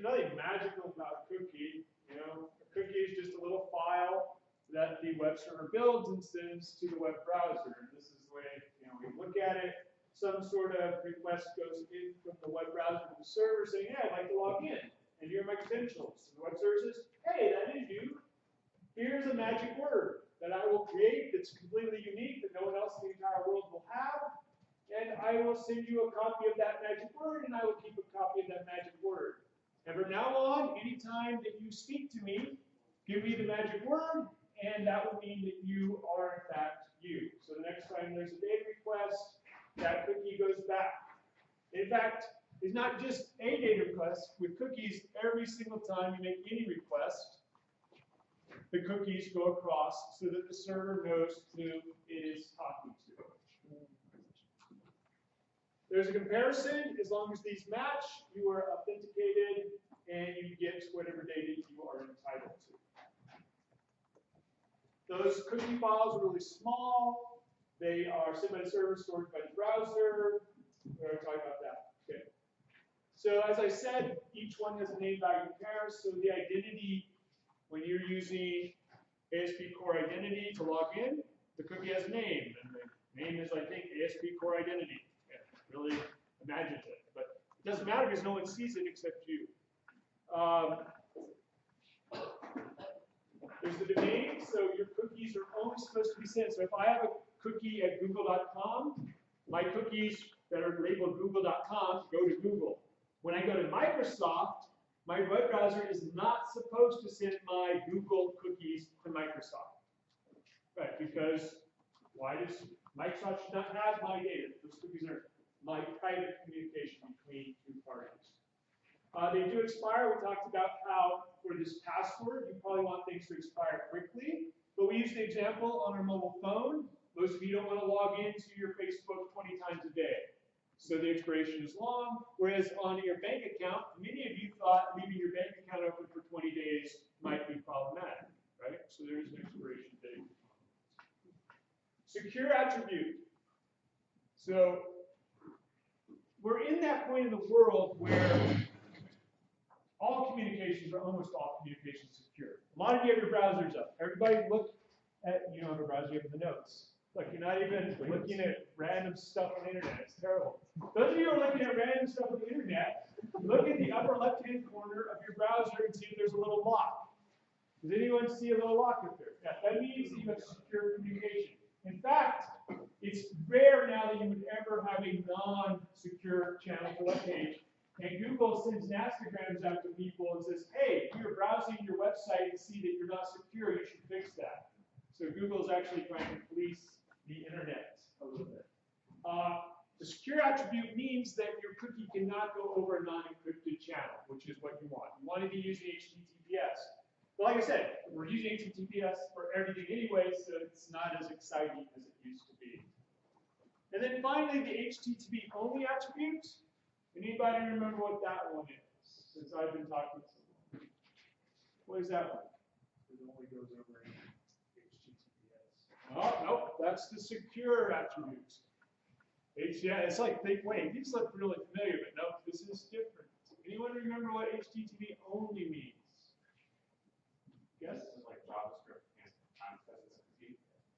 nothing magical about a cookie. You know, a cookie is just a little file that the web server builds and sends to the web browser. And this is the way, you know, we look at it. Some sort of request goes in from the web browser to the server saying, hey, I'd like to log in. And here are my credentials. And the web server says, hey, that is you. Here's a magic word that I will create that's completely unique that no one else in the entire world will have. And I will send you a copy of that magic word, and I will keep a copy of that magic word. And from now on, anytime that you speak to me, give me the magic word, and that will mean that you are in fact you. So the next time there's a data request, that cookie goes back. In fact, it's not just a data request. With cookies, every single time you make any request, the cookies go across so that the server knows who it is talking to. There's a comparison. As long as these match, you are authenticated and you get whatever data you are entitled to. Those cookie files are really small. They are sent by the server, stored by the browser. We're going to talk about that. Okay. So as I said, each one has a name value pair. So the identity, when you're using ASP core identity to log in, the cookie has a name. And the name is, I think, ASP core identity. Really imaginative, but it doesn't matter because no one sees it except you. There's the domain, so your cookies are only supposed to be sent. So if I have a cookie at google.com, my cookies that are labeled google.com go to Google. When I go to Microsoft, my web browser is not supposed to send my Google cookies to Microsoft. Right, because why does Microsoft should not have my data? Those cookies are my private communication between two parties. They do expire. We talked about how for this password, you probably want things to expire quickly. But we use the example on our mobile phone. Most of you don't want to log into your Facebook 20 times a day. So the expiration is long. Whereas on your bank account, many of you thought leaving your bank account open for 20 days might be problematic, right? So there is an expiration date. Secure attribute. So we're in that point in the world where all communications, or almost all communications, secure. A lot of you have your browsers up. Everybody look at, you don't have a browser, you have the notes. Look, you're not even looking at random stuff on the internet. It's terrible. Those of you who are looking at random stuff on the internet, look at the upper left-hand corner of your browser and see if there's a little lock. Does anyone see a little lock up there? Yeah, that means that you have secure communication. In fact, it's rare now that you would ever have a non-secure channel to web page. And Google sends nastygrams out to people and says, hey, you're browsing your website and see that you're not secure, you should fix that. So Google's actually trying to police the internet a little bit. The secure attribute means that your cookie cannot go over a non-encrypted channel, which is what you want. You want to be using HTTPS. But like I said, we're using HTTPS for everything anyway, so it's not as exciting as it used to be. And then finally, the HTTP only attribute. Anybody remember what that one is? Since I've been talking so long. What is that one? It only goes over HTTPS. Oh, nope, that's the secure attribute. Yeah, it's like, wait, these look really familiar, but no, this is different. Anyone remember what HTTP only means? Yes? This is like JavaScript and access.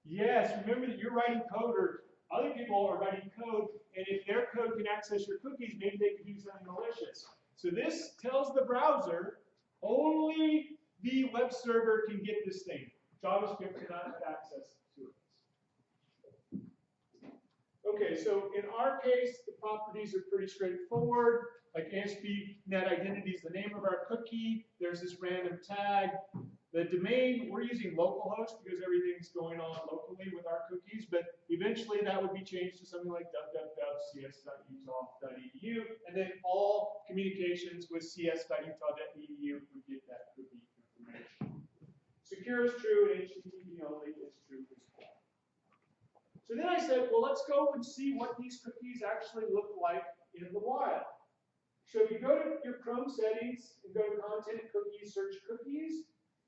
Yes, remember that you're writing code, or other people are writing code, and if their code can access your cookies, maybe they can do something malicious. So this tells the browser, only the web server can get this thing. JavaScript cannot have access to it. Okay, so in our case, the properties are pretty straightforward. Like ASP net identity is the name of our cookie. There's this random tag. The domain, we're using localhost because everything's going on locally with our cookies, but eventually that would be changed to something like www.cs.utah.edu, and then all communications with cs.utah.edu would get that cookie information. Secure is true, and HTTP only is true as well. So then I said, well, let's go and see what these cookies actually look like in the wild. So if you go to your Chrome settings and go to Content, Cookies, Search Cookies,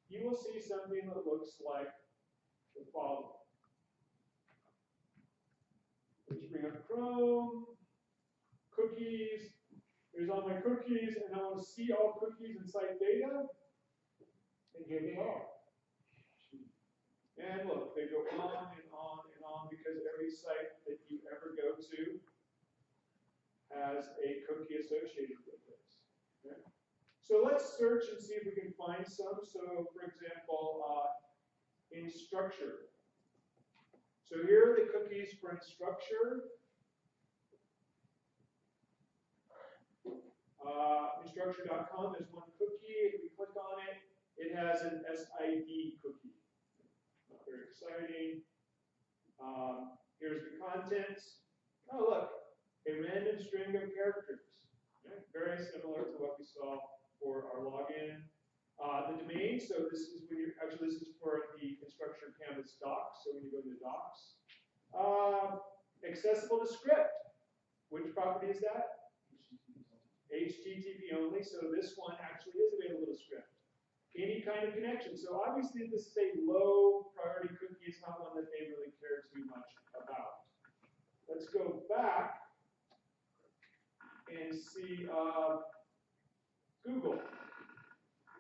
you will see something that looks like the following. Let's bring up Chrome, cookies, Here's all my cookies, and I want to see all cookies and site data. And here they are. And look, they go on and on and on because every site that you ever go to has a cookie associated with it. Okay? So let's search and see if we can find some. So, for example, in structure. So here are the cookies for Instructure. Instructure.com is one cookie. If we click on it, it has an SID cookie. Not very exciting. Here's the contents. Oh, look, a random string of characters. Okay? Very similar to what we saw for our login. The domain, so this is when you're, actually this is for the Instructure Canvas docs, so when you go to the docs. Accessible to script. Which property is that? HTTP only, so this one actually is available to script. Any kind of connection. So obviously this is a low priority cookie. It's not one that they really care too much about. Let's go back and see Google.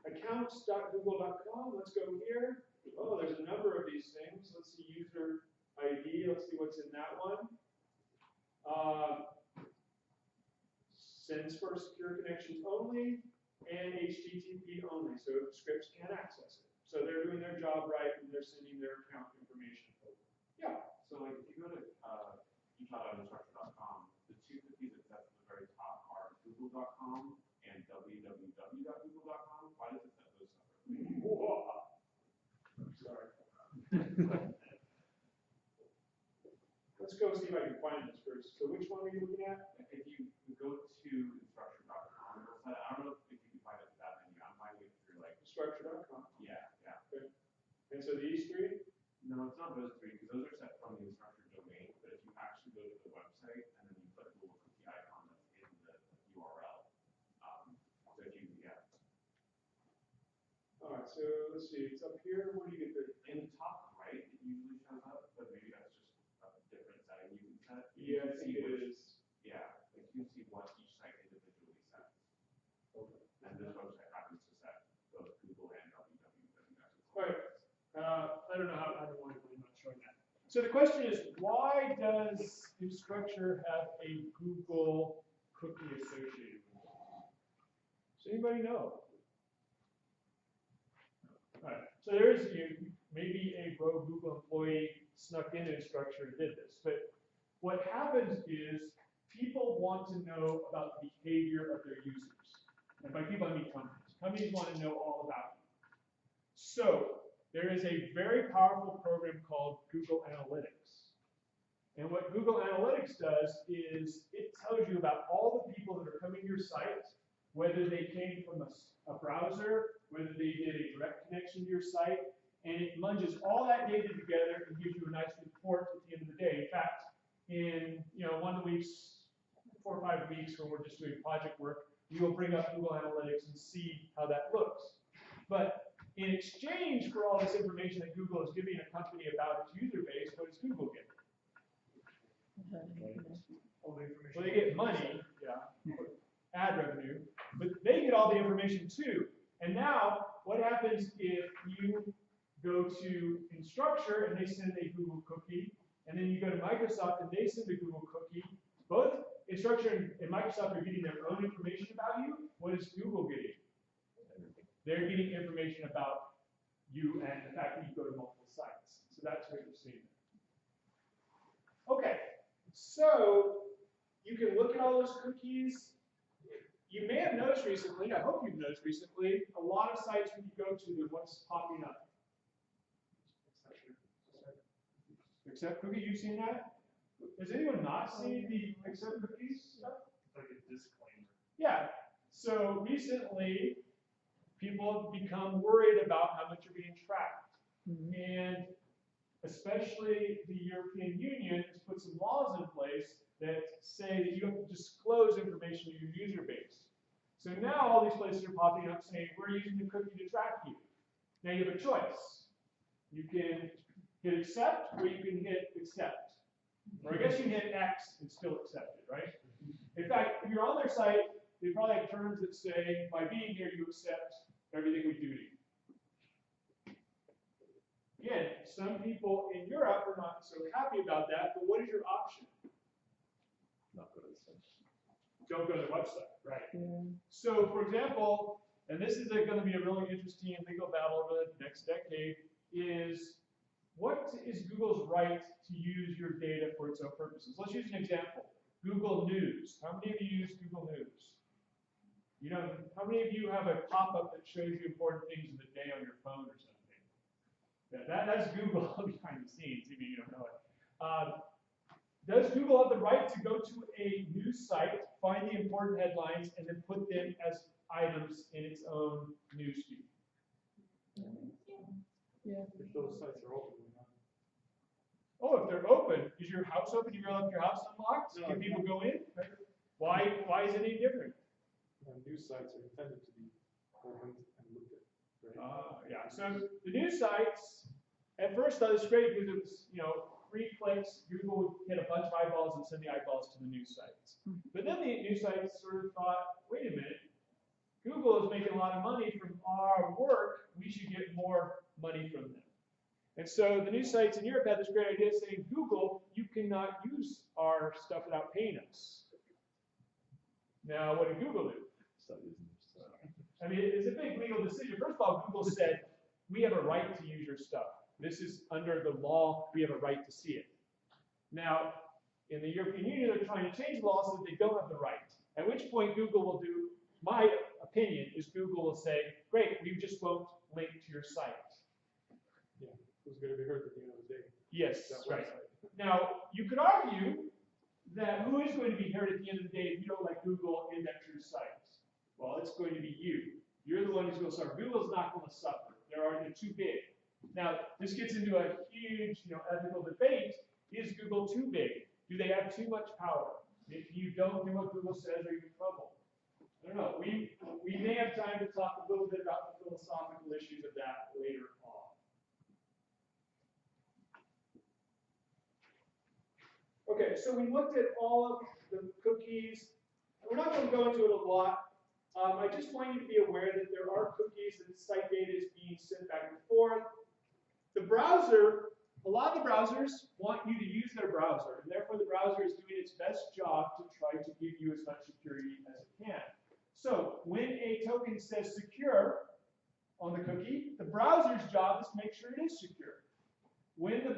Accounts.google.com. Let's go here. Oh, there's a number of these things. Let's see user ID. Let's see what's in that one. Sends for secure connections only and HTTP only, so scripts can't access it. So they're doing their job right and they're sending their account information over. Yeah. So like if you go to each.instructure.com, the two cookies it sets at the very top are google.com and www.google.com. Why does it set those separately? Whoa. I'm sorry. Let's go see if I can find this first. So which one are you looking at? If you go to instructure.com, I don't know if you can find it through that menu. I'm finding it through like Instructure.com. yeah. Okay. And so these three? No, it's not those three because those are set from the Instructure domain. But if you actually go to the website and then you put the little cookie icon that's in the URL, so if you All right. So let's see. It's up here. Where do you get the? in the top right, it usually shows up, but maybe that's just a different setting you can set. Yeah, I think it is. Yeah, like you can see what each site individually sets. Okay. And this website happens to set both Google and www. All right. I don't know how. I don't want to. I'm not showing that. So the question is, why does Instructure have a Google cookie associated with it? Does anybody know? All right. So there is maybe a rogue Google employee snuck into Instructure and did this, but what happens is people want to know about the behavior of their users. And by people, I mean companies. Companies want to know all about you. So there is a very powerful program called Google Analytics. And what Google Analytics does is it tells you about all the people that are coming to your site, whether they came from a browser, whether they did a direct connection to your site, and it munges all that data together and gives you a nice report at the end of the day. In fact, in 1 week's, 4 or 5 weeks when we're just doing project work, we will bring up Google Analytics and see how that looks. But in exchange for all this information that Google is giving a company about its user base, what does Google get? All the information. Well, they get money, yeah, ad revenue, but they get all the information too. And now, what happens if you go to Instructure and they send a Google cookie, and then you go to Microsoft and they send a Google cookie? Both Instructure and Microsoft are getting their own information about you. What is Google getting? They're getting information about you and the fact that you go to multiple sites. So that's what you're seeing there. Okay, so you can look at all those cookies. You may have noticed recently, I hope you've noticed recently, a lot of sites when you go to them, what's popping up? Accept cookie, you've seen that? Has anyone not seen the accept cookies stuff? It's like a disclaimer. Yeah, so recently, people have become worried about how much you're being tracked. And especially the European Union has put some laws in place that say that you have to disclose information to your user base. So now all these places are popping up saying, we're using the cookie to track you. Now you have a choice. You can hit accept, or you can hit accept. Or I guess you can hit X and still accept it, right? In fact, if you're on their site they probably have terms that say, by being here, you accept everything we do to you. Again, some people in Europe are not so happy about that, but what is your option? Not go to the site. Don't go to the website, right? Yeah. So, for example, and this is going to be a really interesting legal battle over the next decade, is what is Google's right to use your data for its own purposes? Let's use an example. Google News. How many of you use Google News? You know, how many of you have a pop-up that shows you important things of the day on your phone or something? Yeah, that's Google behind the scenes, even if you don't know it. Does Google have the right to go to a news site, find the important headlines, and then put them as items in its own news feed? Yeah. If those sites are open, we're not. Oh, if they're open, is your house open? You left your house unlocked? No, Can people go in? Why is it any different? News sites are intended to be opened and looked at, right? Yeah. So the news sites, at first that was great because it was, 3 clicks, Google would get a bunch of eyeballs and send the eyeballs to the news sites. But then the news sites sort of thought, wait a minute, Google is making a lot of money from our work, we should get more money from them. And so the news sites in Europe had this great idea saying, Google, you cannot use our stuff without paying us. Now, what did Google do? Stop using their stuff. I mean, it's a big legal decision. First of all, Google said, we have a right to use your stuff. This is under the law, we have a right to see it. Now, in the European Union, they're trying to change the law so that they don't have the right. At which point Google will do, my opinion is Google will say, great, we just won't link to your site. Yeah, who's going to be hurt at the end of the day? Yes, That right. website. Now, you could argue that who is going to be hurt at the end of the day if you don't let Google index your site? Well, it's going to be you. You're the one who's going to suffer. Google's not going to suffer. They're too big. Now, this gets into a huge, ethical debate. Is Google too big? Do they have too much power? If you don't do what Google says, are you in trouble? I don't know. We may have time to talk a little bit about the philosophical issues of that later on. Okay, so we looked at all of the cookies. We're not going to go into it a lot. I just want you to be aware that there are cookies and site data is being sent back and forth. The browser, a lot of the browsers want you to use their browser, and therefore the browser is doing its best job to try to give you as much security as it can. So when a token says secure on the cookie, the browser's job is to make sure it is secure. When the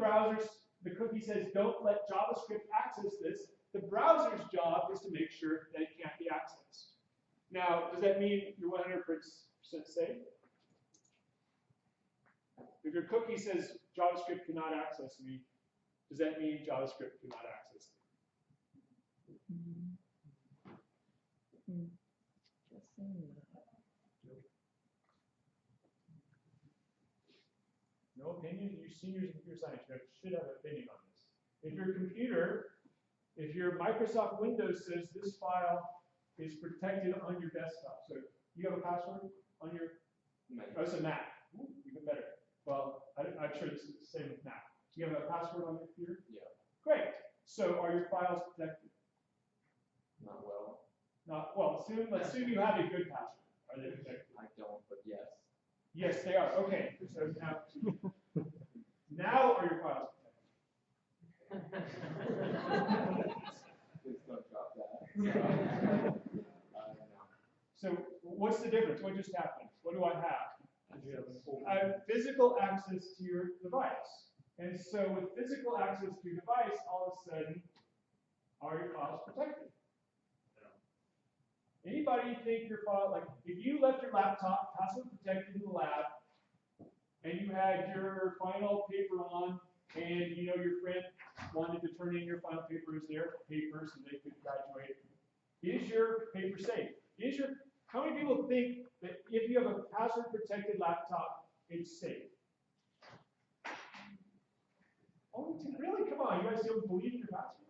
cookie says don't let JavaScript access this, the browser's job is to make sure that it can't be accessed. Now, does that mean you're 100% safe? If your cookie says JavaScript cannot access me, does that mean JavaScript cannot access me? Just saying that. No opinion? You seniors in computer science should have an opinion on this. If your Microsoft Windows says this file is protected on your desktop, so you have a password on your, oh, it's a Mac, ooh, even better. Well, I'm sure this is the same with Mac. Do you have a password on your computer? Yeah. Great. So are your files protected? Not well. Not well. Let's assume you have a good password. Are they protected? I don't, but yes. Yes, they are. Okay. So now are your files protected? Please don't drop that. No. So what's the difference? What just happened? What do I have? I have physical access to your device. And so with physical access to your device, all of a sudden, are your files protected? Anybody think your file, like if you left your laptop password protected in the lab, and you had your final paper on, and your friend wanted to turn in your final paper as their paper so they could graduate, is your paper safe? How many people think that if you have a password protected laptop, it's safe? Oh, really? Come on, you guys don't believe in your password?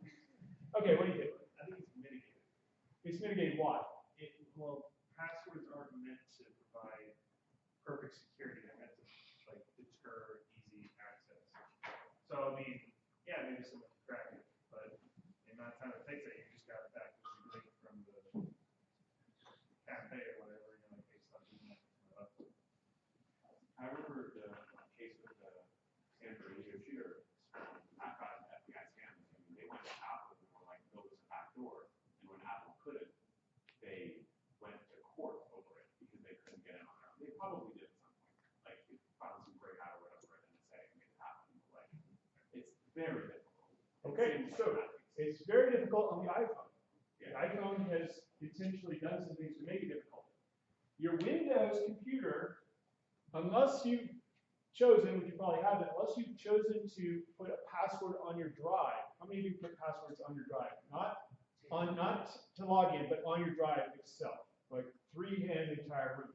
Okay, what do you think? I think it's mitigated. It's mitigated. Why? Well, passwords aren't meant to provide perfect security. They're meant to deter easy access. So I mean, yeah, maybe someone can crack it, but in that time it takes it, you just got back what you linked from the very difficult. Okay, It seems so like that. it's very difficult on the iPhone. The Yeah. iPhone has intentionally done some things to make it difficult. Your Windows computer, unless you've chosen, which you probably haven't, unless you've chosen to put a password on your drive. How many of you put passwords on your drive? Not to log in, but on your drive itself, like freehand the entire room.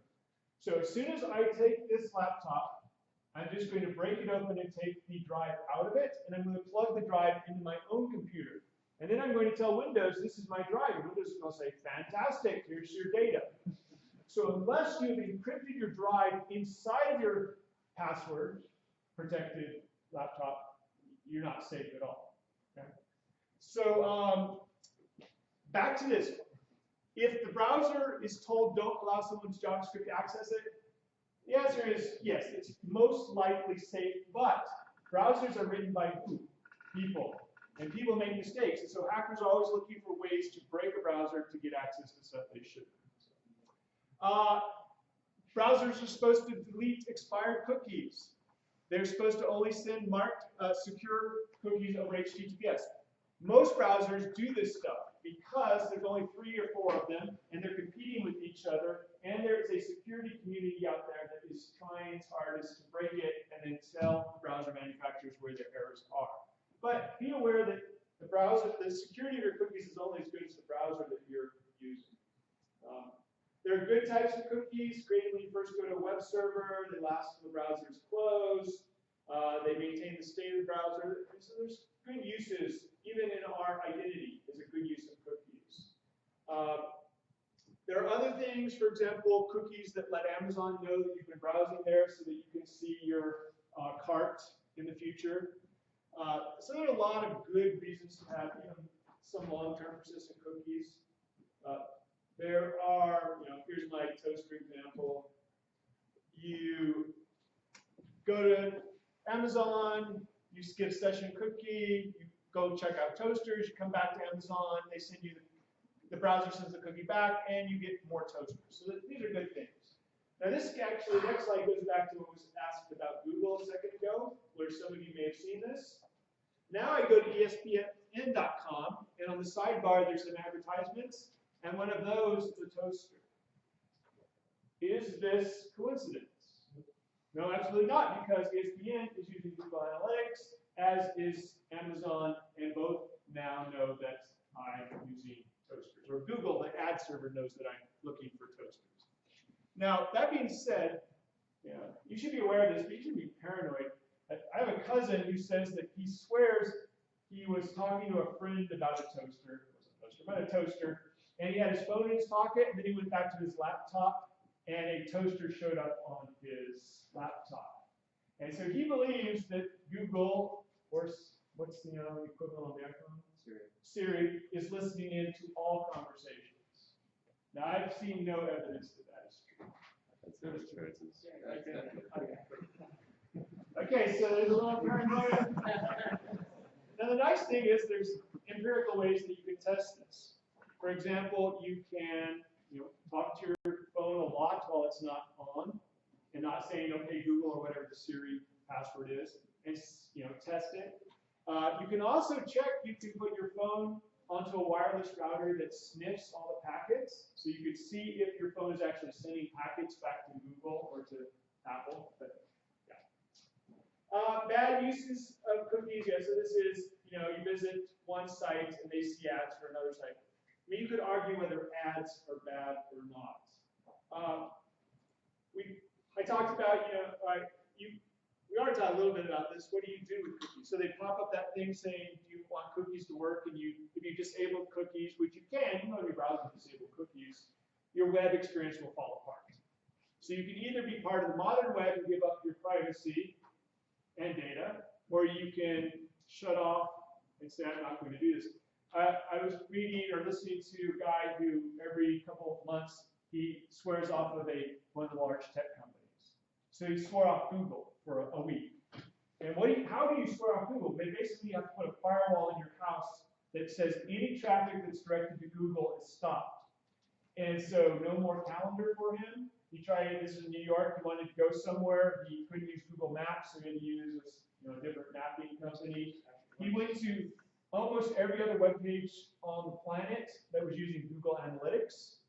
So as soon as I take this laptop, I'm just going to break it open and take the drive out of it, and I'm going to plug the drive into my own computer. And then I'm going to tell Windows, this is my drive. And Windows is going to say, fantastic, here's your data. So unless you've encrypted your drive inside of your password protected laptop, you're not safe at all. Okay? So back to this. If the browser is told don't allow someone's JavaScript to access it, the answer is yes, it's most likely safe, but browsers are written by who? People. And people make mistakes. And so hackers are always looking for ways to break a browser to get access to stuff they shouldn't. Browsers are supposed to delete expired cookies. They're supposed to only send marked secure cookies over HTTPS. Most browsers do this stuff because there's only 3 or 4 of them, and they're competing with each other, and there's a security community out there that is trying its hardest to break it and then tell browser manufacturers where their errors are. But be aware that the security of your cookies is only as good as the browser that you're using. There are good types of cookies created when you first go to a web server. They last until the browser is closed. They maintain the state of the browser. And so there's good uses, even in our identity is a good use of cookies. There are other things, for example, cookies that let Amazon know that you've been browsing there so that you can see your cart in the future. So there are a lot of good reasons to have some long-term persistent cookies. There are, here's my toaster example. You go to Amazon, you get a session cookie, you go check out toasters, you come back to Amazon, they send you, the browser sends the cookie back, and you get more toasters. So these are good things. Now this actually, the next slide goes back to what was asked about Google a second ago, where some of you may have seen this. Now I go to ESPN.com, and on the sidebar there's some advertisements, and one of those is a toaster. Is this coincidence? No, absolutely not, because ESPN is using Google Analytics, as is Amazon, and both now know that I'm using toasters. Or Google, the ad server, knows that I'm looking for toasters. Now, that being said, you should be aware of this, but you should be paranoid. I have a cousin who says that he swears he was talking to a friend about a toaster, and he had his phone in his pocket, and then he went back to his laptop, and a toaster showed up on his laptop. And so he believes that Google, or what's the equivalent on the iPhone? Siri is listening in to all conversations. Now, I've seen no evidence that that is true. That's their experiences. Okay, so there's a little paranoia. Now, the nice thing is there's empirical ways that you can test this. For example, you can talk to your phone a lot while it's not on, and not saying okay Google or whatever the Siri password is, and test it. You can also check. You can put your phone onto a wireless router that sniffs all the packets, so you can see if your phone is actually sending packets back to Google or to Apple. But yeah. Bad uses of cookies. Yeah. So this is you visit one site and they see ads for another site. I mean, you could argue whether ads are bad or not. I talked about, we already talked a little bit about this. What do you do with cookies? So they pop up that thing saying, do you want cookies to work? And if you disable cookies, which you can, in your browser disable cookies, your web experience will fall apart. So you can either be part of the modern web and give up your privacy and data, or you can shut off and say, I'm not going to do this. I was reading or listening to a guy who every couple of months he swears off of one of the large tech companies. So he swore off Google for a week. And how do you swear off Google? Basically, you have to put a firewall in your house that says any traffic that's directed to Google is stopped. And so no more calendar for him. He tried, this is in New York, he wanted to go somewhere, he couldn't use Google Maps, so he had to use a different mapping company. He went to almost every other web page on the planet that was using Google Analytics,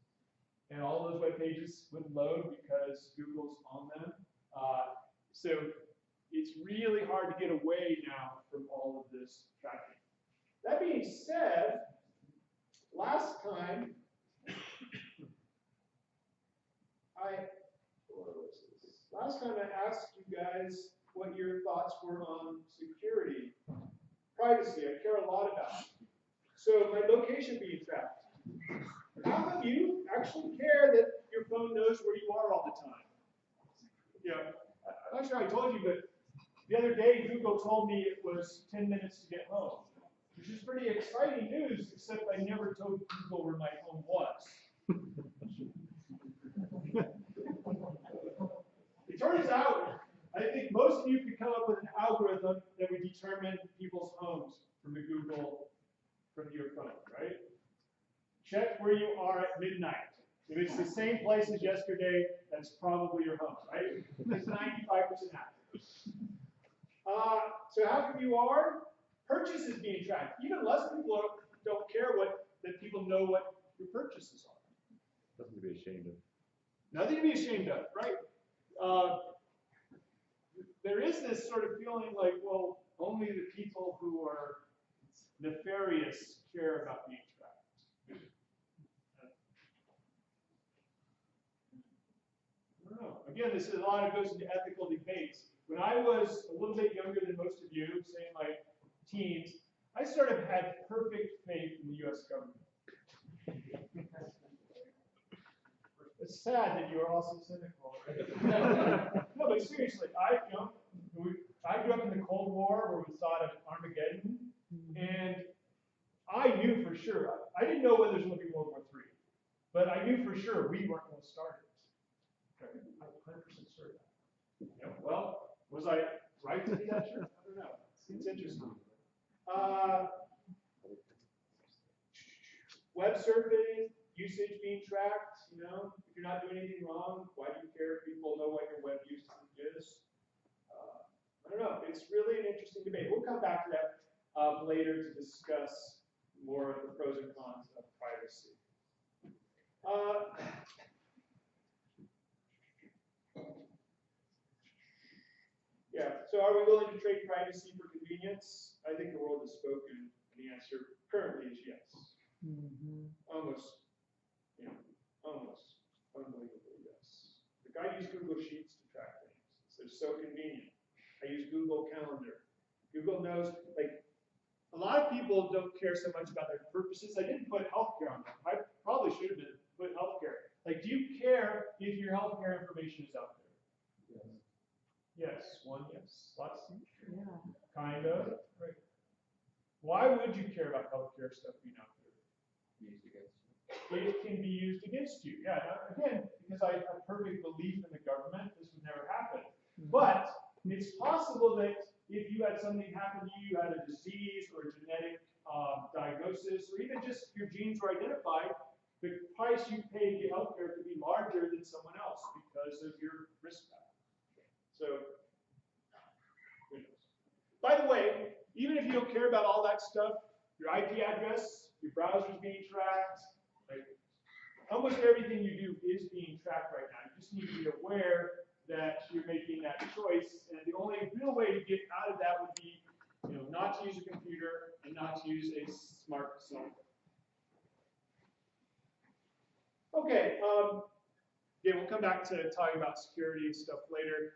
and all those web pages would load because Google's on them. So it's really hard to get away now from all of this tracking. That being said, last time I asked you guys what your thoughts were on security, privacy. I care a lot about it. So my location being tracked. How many of you actually care that your phone knows where you are all the time? Yeah, I'm not sure I told you, but the other day Google told me it was 10 minutes to get home, which is pretty exciting news, except I never told Google where my home was. It turns out, I think most of you could come up with an algorithm that would determine people's homes from your phone, right? Check where you are at midnight. If it's the same place as yesterday, that's probably your home, right? It's 95% accurate. So how come you are? Purchases being tracked. Even less people don't care that people know what your purchases are. Nothing to be ashamed of. Nothing to be ashamed of, right? There is this sort of feeling like, well, only the people who are nefarious care about being tracked. I don't know. Again, this is a lot of goes into ethical debates. When I was a little bit younger than most of you, say in my teens, I sort of had perfect faith in the U.S. government. It's sad that you are also cynical, right? No, but seriously, I grew up in the Cold War where we thought of Armageddon, and I knew for sure, I didn't know whether there was going to be World War III, but I knew for sure we weren't going to start it. I'm 100% sure of that. Yeah, well, was I right to be that sure? I don't know. It's interesting. Web surfing, usage being tracked, if you're not doing anything wrong, why do you care if people know what your web usage is? I don't know. It's really an interesting debate. We'll come back to that later to discuss more of the pros and cons of privacy. Yeah, so are we willing to trade privacy for convenience? I think the world has spoken, and the answer currently is yes. Almost unbelievably yes. Like I use Google Sheets to track things. They're so convenient. I use Google Calendar. Google knows, like, a lot of people don't care so much about their purposes. I didn't put healthcare on them. I probably should have put healthcare. Like, do you care if your healthcare information is out there? Yes. One yes. Lots? Yeah. Kind of. Right. Why would you care about healthcare stuff being out there? It can be used against you. Yeah, again, because I have perfect belief in the government, this would never happen. But it's possible that if you had something happen to you, you had a disease or a genetic diagnosis, or even just your genes were identified, the price you pay to get healthcare could be larger than someone else because of your risk factor. So, who knows? By the way, even if you don't care about all that stuff, your IP address, your browser's being tracked, like, almost everything you do is being tracked right now. You just need to be aware that you're making that choice, and the only real way to get out of that would be, not to use a computer and not to use a smart cell phone. Okay, again, we'll come back to talking about security and stuff later.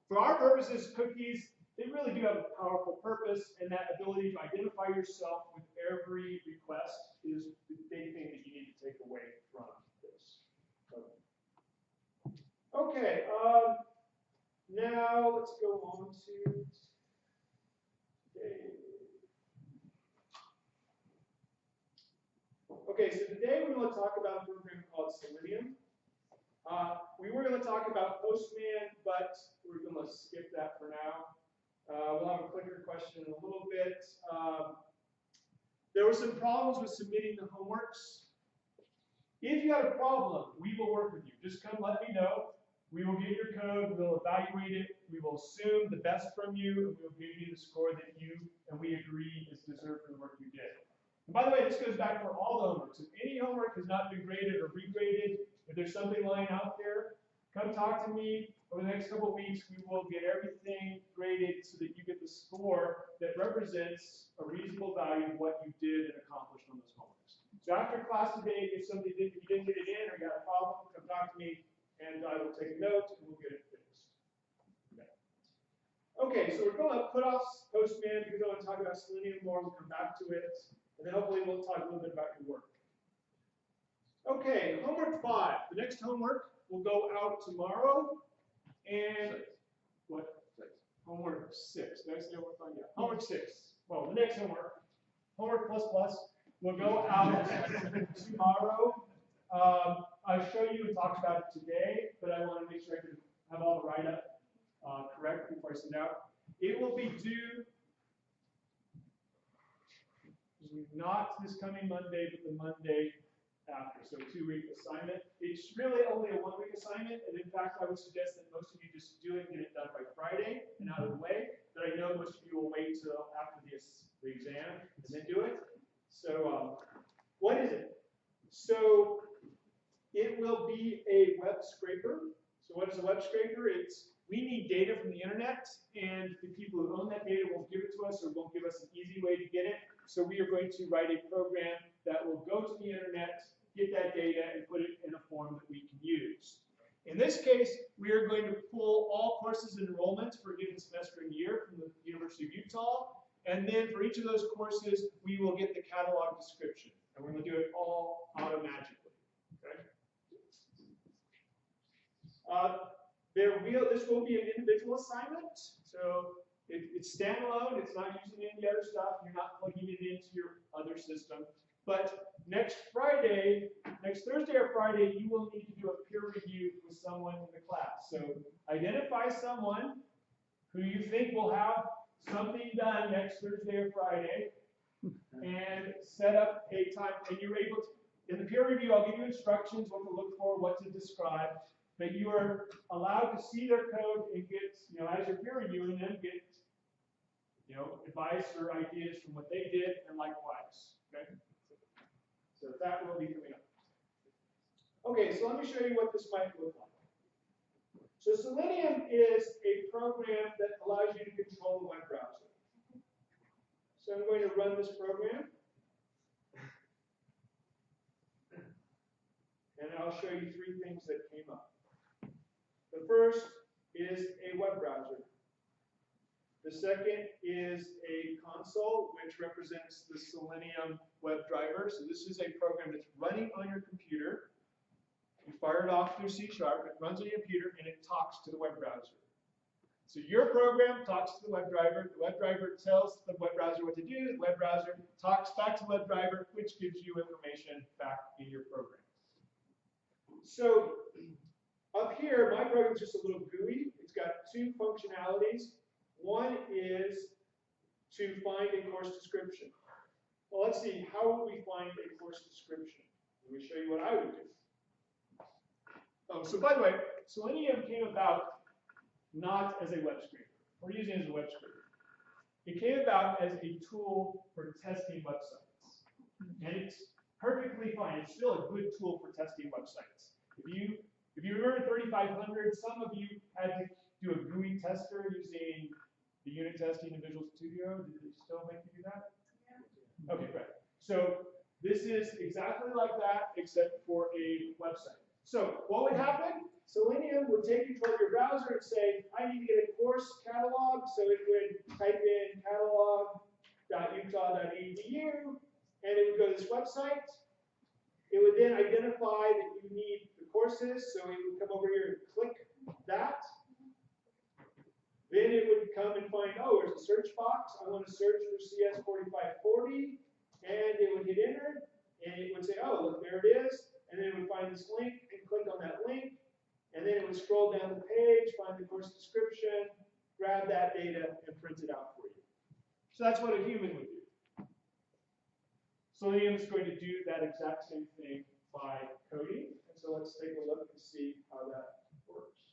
For our purposes, cookies, they really do have a powerful purpose, and that ability to identify yourself with every request is the big thing that you need to take away from this. Okay, now let's go on to today. Okay, so today we're going to talk about a program called Selenium. We were going to talk about Postman, but we're going to skip that for now. We'll have a clicker question in a little bit. There were some problems with submitting the homeworks. If you had a problem, we will work with you. Just come let me know. We will get your code, we'll evaluate it, we will assume the best from you, and we will give you the score that you and we agree is deserved for the work you did. And by the way, this goes back for all the homework. So if any homework has not been graded or regraded, if there's something lying out there, come talk to me. Over the next couple of weeks, we will get everything graded so that you get the score that represents a reasonable value of what you did and accomplished on those homeworks. So after class today, if you didn't get it in or you got a problem, come talk to me, and I will take a note and we'll get it fixed. Okay, so we're going to put off Postman because I want to talk about Selenium more. We'll come back to it, and then hopefully we'll talk a little bit about your work. Okay, homework 5. The next homework will go out tomorrow. And what? Homework 6. Did I say homework 5? Yeah. Homework 6. Well, the next homework will go out tomorrow. I'll show you and talk about it today, but I want to make sure I can have all the write-up correct before I send out. It will be due not this coming Monday, but the Monday after, so a 2-week assignment. It's really only a 1-week assignment, and in fact, I would suggest that most of you just do it and get it done by Friday and out of the way. But I know most of you will wait till after the exam and then do it. So, what is it? So, it will be a web scraper. So, what is a web scraper? We need data from the internet, and the people who own that data won't give it to us or won't give us an easy way to get it. So, we are going to write a program that will go to the internet, get that data, and put it in a form that we can use. In this case, we are going to pull all courses enrollment for a given semester and year from the University of Utah, and then for each of those courses, we will get the catalog description, and we're going to do it all automagically. Okay? This will be an individual assignment, so it's standalone. It's not using any other stuff. You're not plugging it into your other system. But next Thursday or Friday, you will need to do a peer review with someone in the class. So identify someone who you think will have something done next Thursday or Friday, and set up a time. And you're able to, in the peer review, I'll give you instructions, what to look for, what to describe. But you are allowed to see their code and get, as you're peer reviewing them, get, advice or ideas from what they did, and likewise. Okay. So that will be coming up. Okay, so let me show you what this might look like. So Selenium is a program that allows you to control the web browser. So I'm going to run this program. And I'll show you 3 things that came up. The first is a web browser. The second is a console, which represents the Selenium WebDriver. So this is a program that's running on your computer. You fire it off through C#, it runs on your computer, and it talks to the web browser. So your program talks to the WebDriver tells the web browser what to do, the web browser talks back to the WebDriver, which gives you information back in your program. So up here, my program is just a little GUI. It's got 2 functionalities. One is to find a course description. Well, let's see, how would we find a course description? Let me show you what I would do. Oh, so by the way, Selenium came about not as a web scraper. We're using it as a web scraper. It came about as a tool for testing websites. And it's perfectly fine. It's still a good tool for testing websites. If you remember 3500, some of you had to do a GUI tester using the unit testing in Visual Studio. Did they still make you do that? Yeah. Okay, great. So this is exactly like that, except for a website. So what would happen? Selenium would take control of your browser and say, I need to get a course catalog. So it would type in catalog.utah.edu, and it would go to this website. It would then identify that you need the courses, so it would come over here and click that. Then it would come and find, oh, there's a search box. I want to search for CS-4540, and it would hit enter, and it would say, oh, look, there it is. And then it would find this link and click on that link, and then it would scroll down the page, find the course description, grab that data, and print it out for you. So that's what a human would do. Selenium is going to do that exact same thing by coding. And so let's take a look and see how that works.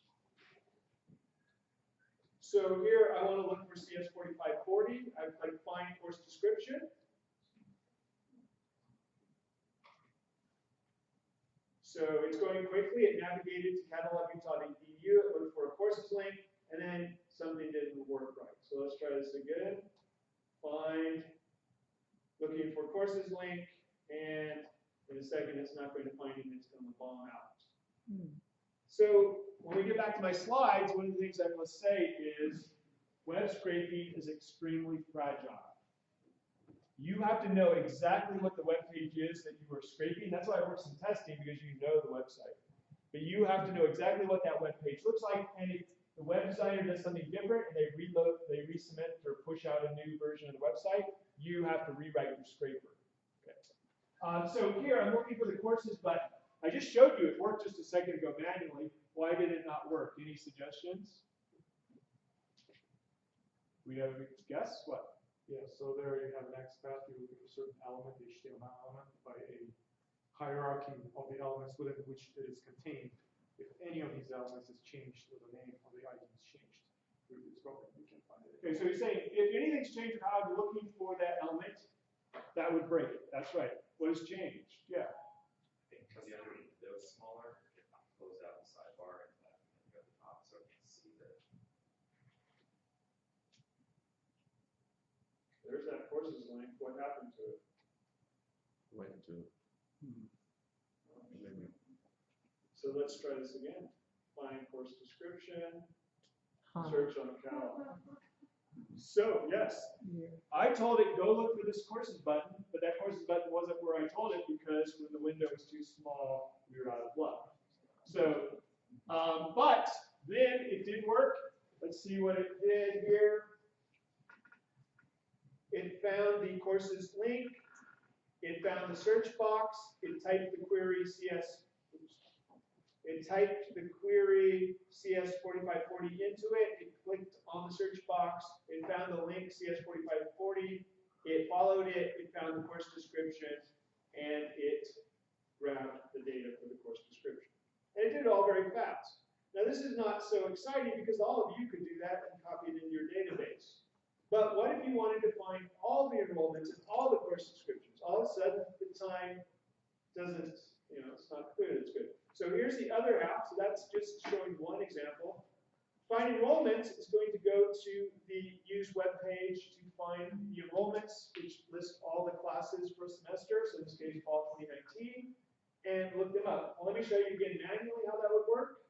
So here I want to look for CS-4540. I click Find Course Description. So it's going quickly. It navigated to cataloging.edu. It looked for a courses link, and then something didn't work right. So let's try this again. Find, looking for courses link, and in a second it's not going to find it. It's going to bomb out. So when we get back to my slides, one of the things I will say is web scraping is extremely fragile. You have to know exactly what the web page is that you are scraping. That's why it works in testing, because you know the website. But you have to know exactly what that web page looks like, and if the web designer does something different and they reload, they resubmit or push out a new version of the website, you have to rewrite your scraper. Okay. So here I'm looking for the courses button. I just showed you it worked just a second ago manually. Why did it not work? Any suggestions? We have a guess? What? Yeah, so there you have an XPath, you're looking for a certain element, the HTML element, by a hierarchy of the elements within which it is contained. If any of these elements is changed, or the name of the item is changed through this program, you can find it. Okay, so you're saying if anything's changed with how I'm looking for that element, that would break it. That's right. What has changed? Yeah. I think because the underneath it was smaller, it closed out the sidebar and that and go to the top so you can see that. There's that courses link. What happened to it? Went to Selenium. So let's try this again. Find course description, Huh. search on catalog. So yes, Yeah. I told it go look for this courses button, but that courses button wasn't where I told it because when the window was too small, we were out of luck. So, but then it did work. Let's see what it did here. It found the courses link. It found the search box. It typed the query CS-4540 into it. It clicked on the search box. It found the link CS-4540. It followed it. It found the course description, and it grabbed the data for the course description. And it did it all very fast. Now this is not so exciting because all of you could do that and copy it into your database. But what if you wanted to find all the enrollments and all the course descriptions? All of a sudden, the time doesn't, it's not clear that it's good. So here's the other app. So that's just showing one example. Find enrollments is going to go to the use web page to find the enrollments, which list all the classes for a semester. So in this case, fall 2019, and look them up. Well, let me show you again manually how that would work.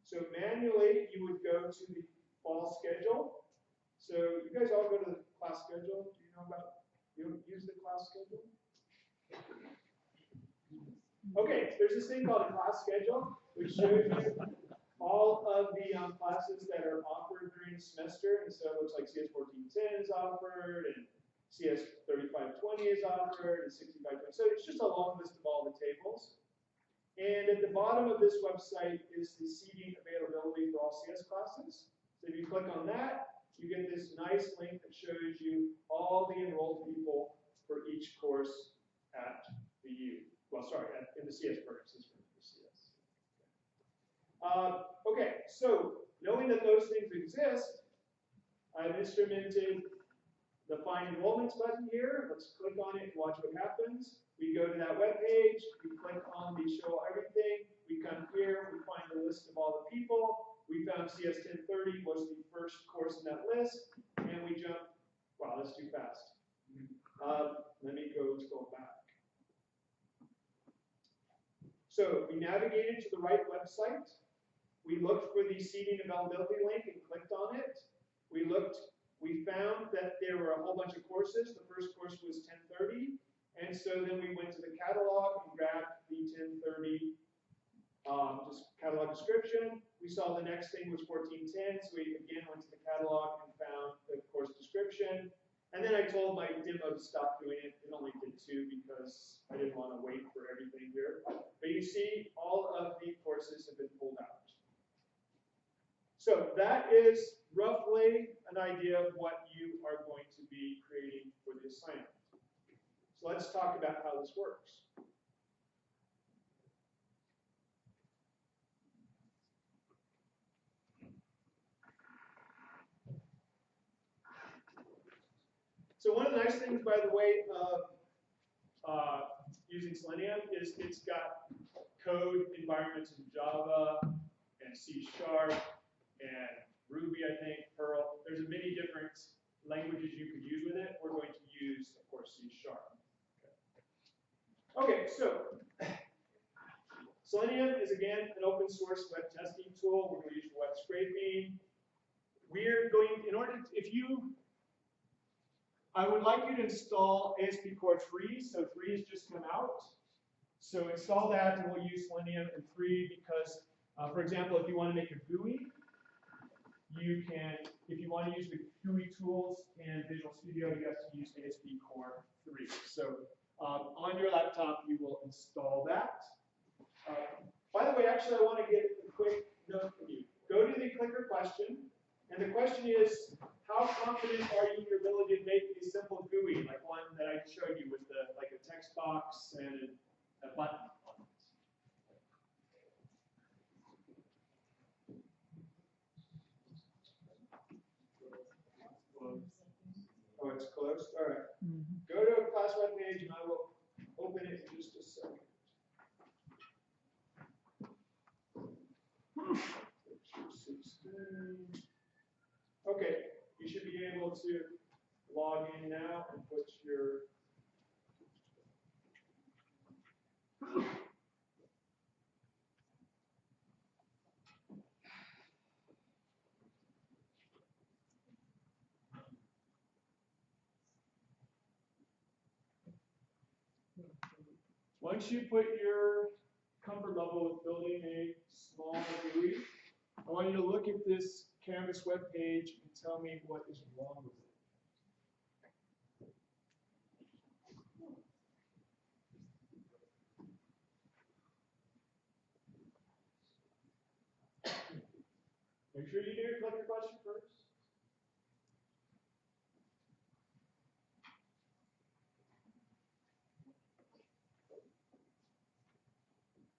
So manually, you would go to the fall schedule. So you guys all go to the class schedule. Do you know about, you use the class schedule? Okay, there's this thing called a class schedule, which shows you all of the classes that are offered during the semester. And so it looks like CS-1410 is offered, and CS-3520 is offered, and 6520. So it's just a long list of all the tables. And at the bottom of this website is the seating availability for all CS classes. So if you click on that, you get this nice link that shows you all the enrolled people for each course at the U. Well, sorry, in the CS program. Okay, so knowing that those things exist, I've instrumented the Find Enrollments button here. Let's click on it and watch what happens. We go to that web page, we click on the Show Everything, we come here, we find the list of all the people. We found CS-1030 was the first course in that list, and we jump. Wow, that's too fast. Let's go back. So we navigated to the right website. We looked for the seating availability link and clicked on it. We found that there were a whole bunch of courses. The first course was 1030. And so then we went to the catalog and grabbed the 1030 just catalog description. We saw the next thing was 1410. So we again went to the catalog and found the course description. And then I told my demo to stop doing it. It only did 2 because I didn't want to wait for everything here. But you see, all of the courses have been pulled out. So that is roughly an idea of what you are going to be creating for the assignment. So let's talk about how this works. So one of the nice things, by the way, of using Selenium is it's got code environments in Java and C# and Ruby, I think, Perl. There's many different languages you could use with it. We're going to use, of course, C#. Okay, so Selenium is, again, an open source web testing tool. We're going to use web scraping. We're going, in order to, I would like you to install ASP Core 3. So 3 has just come out. So install that, and we'll use Selenium in 3 because, for example, if you want to make a GUI, you can, if you want to use the GUI tools in Visual Studio, you have to use ASP Core 3. So on your laptop, you will install that. By the way, actually, I want to get a quick note from you. Go to the clicker question, and the question is, how confident are you in your ability to make a simple GUI, like one that I showed you with like a text box and a button on it? Oh, it's closed? All right. Go to a class web page, and I will open it in just a second. Okay, you should be able to log in now and put your once you put your comfort level with building a small GUI, I want you to look at this Canvas web page and tell me what is wrong with it. Make sure you do your clicker question first.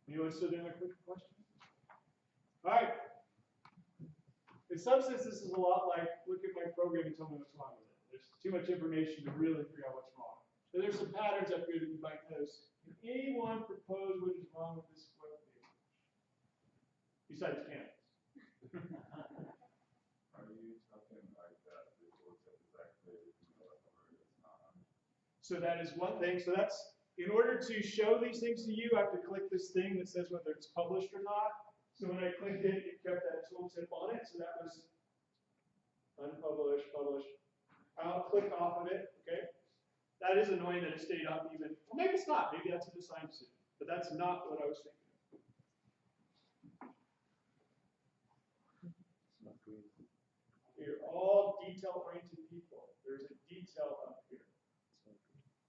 Anyone still doing a clicker question? All right. In some sense, this is a lot like, look at my program and tell me what's wrong with it. There's too much information to really figure out what's wrong. So there's some patterns up here that you might notice. Can anyone propose what is wrong with this web page? Besides Canvas. Are you talking like that visual tip is activated or it's not? So that is one thing. So that's, in order to show these things to you, I have to click this thing that says whether it's published or not. So when I clicked it, it kept that tooltip on it. So that was unpublished, published. I'll click off of it, okay? That is annoying that it stayed up even. Well, maybe it's not. Maybe that's an assigned decision. But that's not what I was thinking. You're all detail-oriented people. There's a detail up here.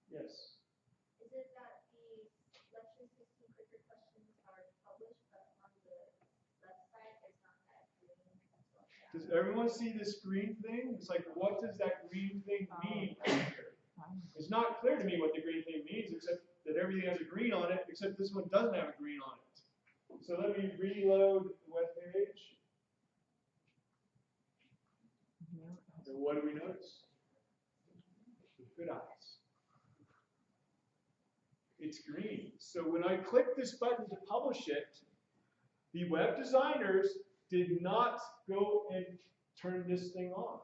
Yes? Is it that the lecture 16 quicker questions are published, but on the website it's not that green? Does everyone see this green thing? It's like, what does that green thing mean here? It's not clear to me what the green thing means, except that everything has a green on it, except this one doesn't have a green on it. So let me reload the web page. And what do we notice? Good eyes. It's green. So when I click this button to publish it, the web designers did not go and turn this thing on.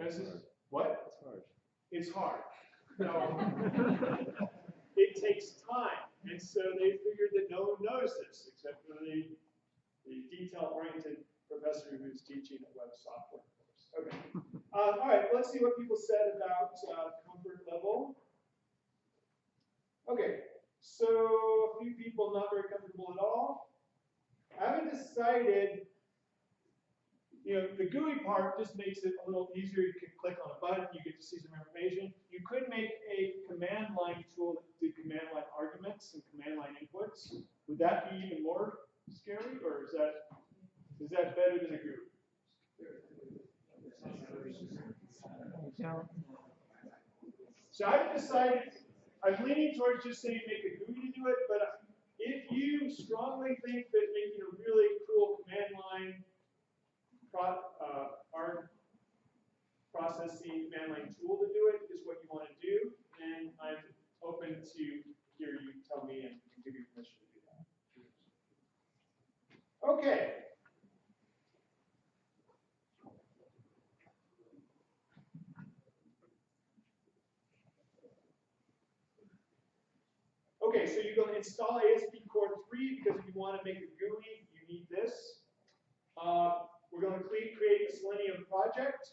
That's hard. What? It's hard. It's hard. No. It takes time. And so they figured that no one noticed this, except for the detail-oriented professor who's teaching a web software course. Okay. All right, let's see what people said about comfort level. Okay, so a few people not very comfortable at all. I haven't decided, you know, the GUI part just makes it a little easier. You can click on a button, you get to see some information. You could make a command line tool that did command line arguments and command line inputs. Would that be even more scary, or is that better than a GUI? So I've decided, I'm leaning towards just saying make a GUI to do it, but if you strongly think that making a really cool command line processing command line tool to do it is what you want to do, then I'm open to hear you tell me and give you permission to do that. Okay. Okay, so you're going to install ASP Core 3 because if you want to make a GUI, you need this. We're going to create a Selenium project.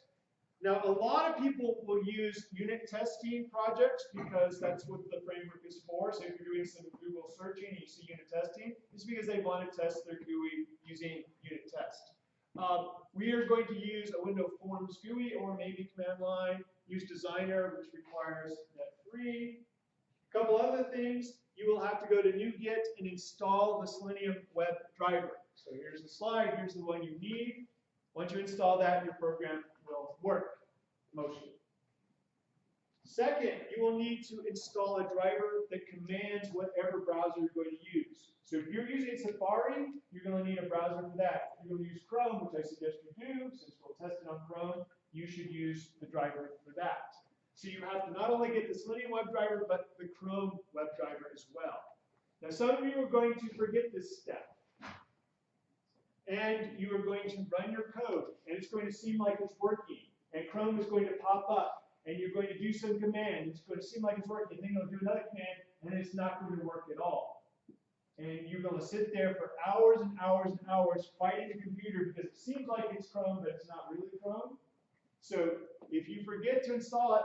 Now, a lot of people will use unit testing projects because that's what the framework is for. So if you're doing some Google searching and you see unit testing, it's because they want to test their GUI using unit test. We are going to use a window forms GUI or maybe command line, use designer, which requires net3. A couple other things, you will have to go to NuGet and install the Selenium web driver. So here's the slide, here's the one you need. Once you install that, your program will work mostly. Second, you will need to install a driver that commands whatever browser you're going to use. So if you're using Safari, you're going to need a browser for that. If you're going to use Chrome, which I suggest you do, since we'll test it on Chrome, you should use the driver for that. So you have to not only get the Selenium WebDriver, but the Chrome WebDriver as well. Now some of you are going to forget this step. And you are going to run your code, and it's going to seem like it's working. And Chrome is going to pop up, and you're going to do some command. It's going to seem like it's working. Then you'll do another command, and it's not going to work at all. And you're going to sit there for hours and hours and hours fighting the computer because it seems like it's Chrome, but it's not really Chrome. So if you forget to install it,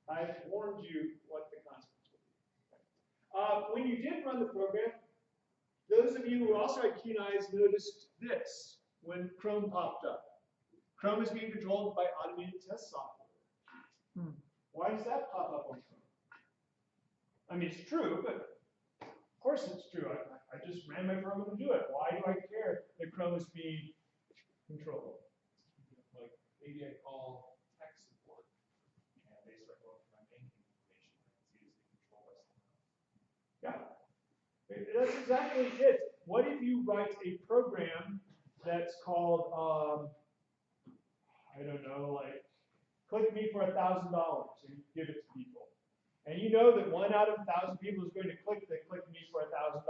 I've warned you what the consequence will be. When you did run the program, those of you who also had keen eyes noticed this when Chrome popped up. Chrome is being controlled by automated test software. Why does that pop up on Chrome? I mean, it's true, but of course it's true. I just ran my program to do it. Why do I care that Chrome is being controlled? Like maybe I call tech support and they start going through my banking information and it's easily controlled by someone else. Yeah. That's exactly it. What if you write a program that's called, I don't know, like, click me for $1,000 and you give it to people. And you know that 1 out of 1,000 people is going to click the click me for $1,000,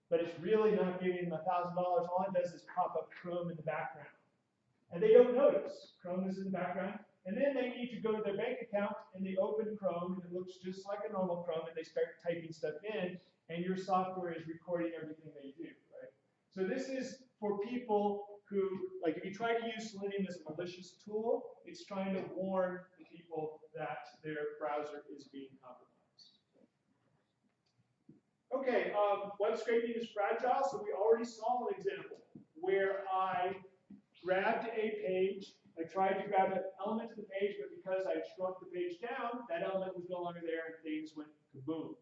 but it's really not giving them $1,000. All it does is pop up Chrome in the background. And they don't notice. Chrome is in the background. And then they need to go to their bank account and they open Chrome and it looks just like a normal Chrome and they start typing stuff in and your software is recording everything they do, right? So this is for people who, like if you try to use Selenium as a malicious tool, it's trying to warn the people that their browser is being compromised. Okay, web scraping is fragile, so we already saw an example where I grabbed a page, I tried to grab an element of the page, but because I shrunk the page down, that element was no longer there and things went kaboom.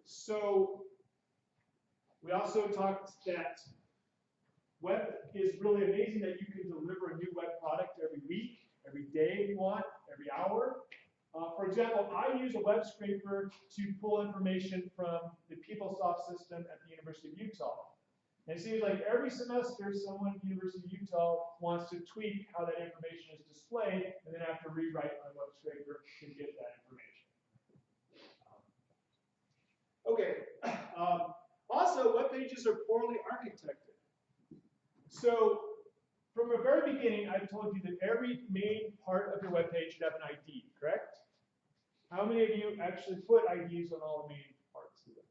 So we also talked that web is really amazing that you can deliver a new web product every week, every day if you want, every hour. For example, I use a web scraper to pull information from the PeopleSoft system at the University of Utah. And it seems like every semester someone at the University of Utah wants to tweak how that information is displayed, and then I have to rewrite my web scraper to get that information. Okay. Also, web pages are poorly architected. So from the very beginning, I've told you that every main part of your web page should have an ID, correct? How many of you actually put IDs on all the main parts of the web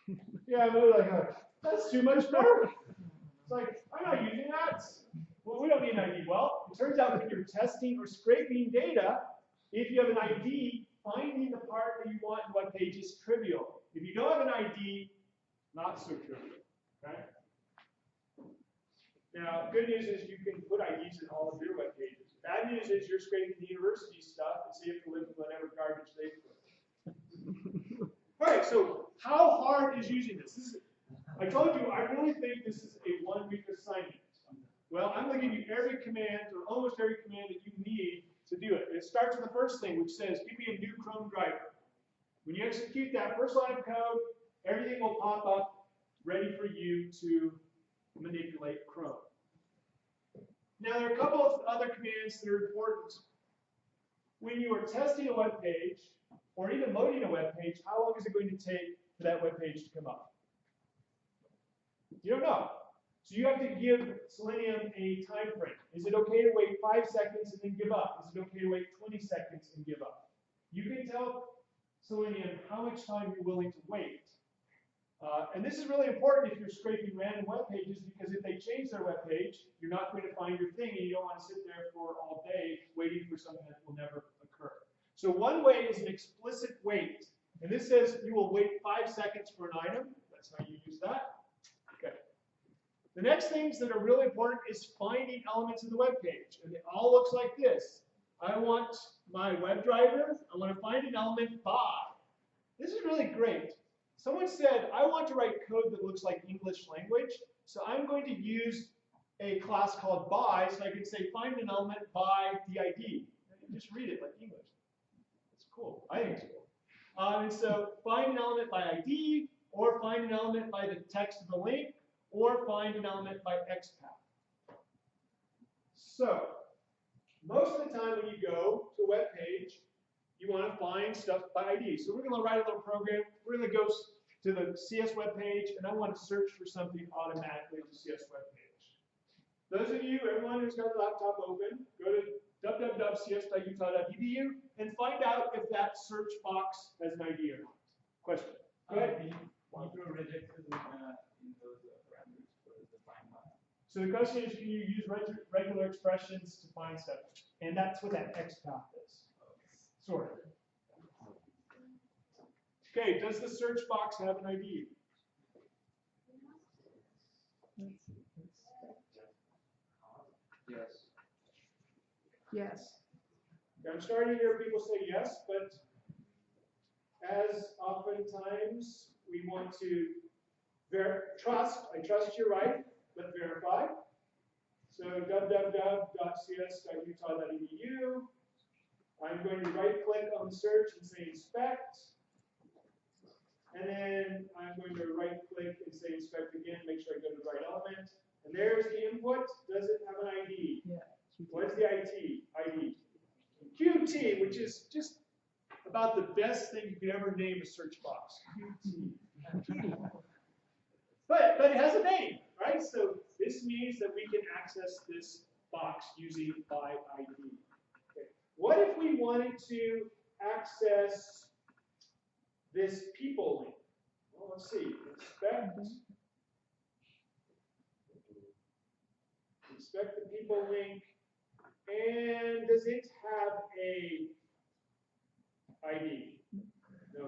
page? Yeah, I'm really like, that's too much work. It's like, I'm not using that. Well, we don't need an ID. Well, it turns out when you're testing or scraping data, if you have an ID, finding the part that you want in the web page is trivial. If you don't have an ID, not so trivial. Okay? Now, good news is you can put IDs in all of your web pages. Bad news is you're scraping the university stuff, and so you have to live with whatever garbage they put. All right, so how hard is using this? I told you, I really think this is a one-week assignment. Well, I'm going to give you every command, or almost every command that you need to do it. It starts with the first thing, which says, give me a new Chrome driver. When you execute that first line of code, everything will pop up ready for you to manipulate Chrome. Now, there are a couple of other commands that are important. When you are testing a web page, or even loading a web page, how long is it going to take for that web page to come up? You don't know. So you have to give Selenium a time frame. Is it okay to wait 5 seconds and then give up? Is it okay to wait 20 seconds and give up? You can tell Selenium how much time you're willing to wait. And this is really important if you're scraping random web pages, because if they change their web page, you're not going to find your thing, and you don't want to sit there for all day waiting for something that will never occur. So one way is an explicit wait. And this says you will wait 5 seconds for an item. That's how you use that. Okay. The next things that are really important is finding elements in the web page. And it all looks like this. I want my WebDriver. I want to find an element by. This is really great. Someone said, I want to write code that looks like English language, so I'm going to use a class called by, so I can say find an element by the ID. And just read it like English. It's cool. I think it's cool. And so find an element by ID, or find an element by the text of the link, or find an element by XPath. So most of the time when you go to a web page, you want to find stuff by ID. So we're going to write a little program. We're going to go to the CS web page, and I want to search for something automatically on the CS web page. Those of you, everyone who's got a laptop open, go to www.cs.utah.edu and find out if that search box has an ID or not. Question? Go ahead. Want to reject in those parameters for the find by. So the question is, can you use regular expressions to find stuff? And that's what that XPath is. Sort of. Okay, does the search box have an ID? Yes. Yes. I'm starting to hear people say yes, but as oftentimes we want to trust, I trust you're right, but verify. So www.cs.utah.edu. I'm going to right click on the search and say inspect. And then I'm going to right click and say inspect again, make sure I go to the right element. And there's the input. Does it have an ID? Yeah. What is the ID? QT, which is just about the best thing you could ever name a search box. QT. But it has a name, right? So this means that we can access this box using by ID. Okay. What if we wanted to access this people link? Well, let's see. Inspect the people link. And does it have a ID? No.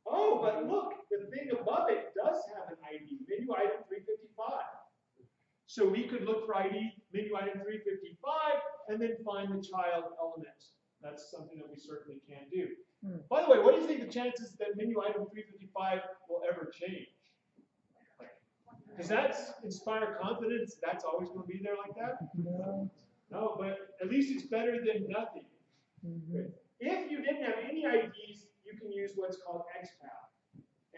Oh, but look, the thing above it does have an ID, menu item 355. So we could look for ID, menu item 355, and then find the child element. That's something that we certainly can do. By the way, what do you think the chances that menu item 355 will ever change? Does that inspire confidence that's always going to be there like that? No. No, but at least it's better than nothing. If you didn't have any IDs, you can use what's called XPath.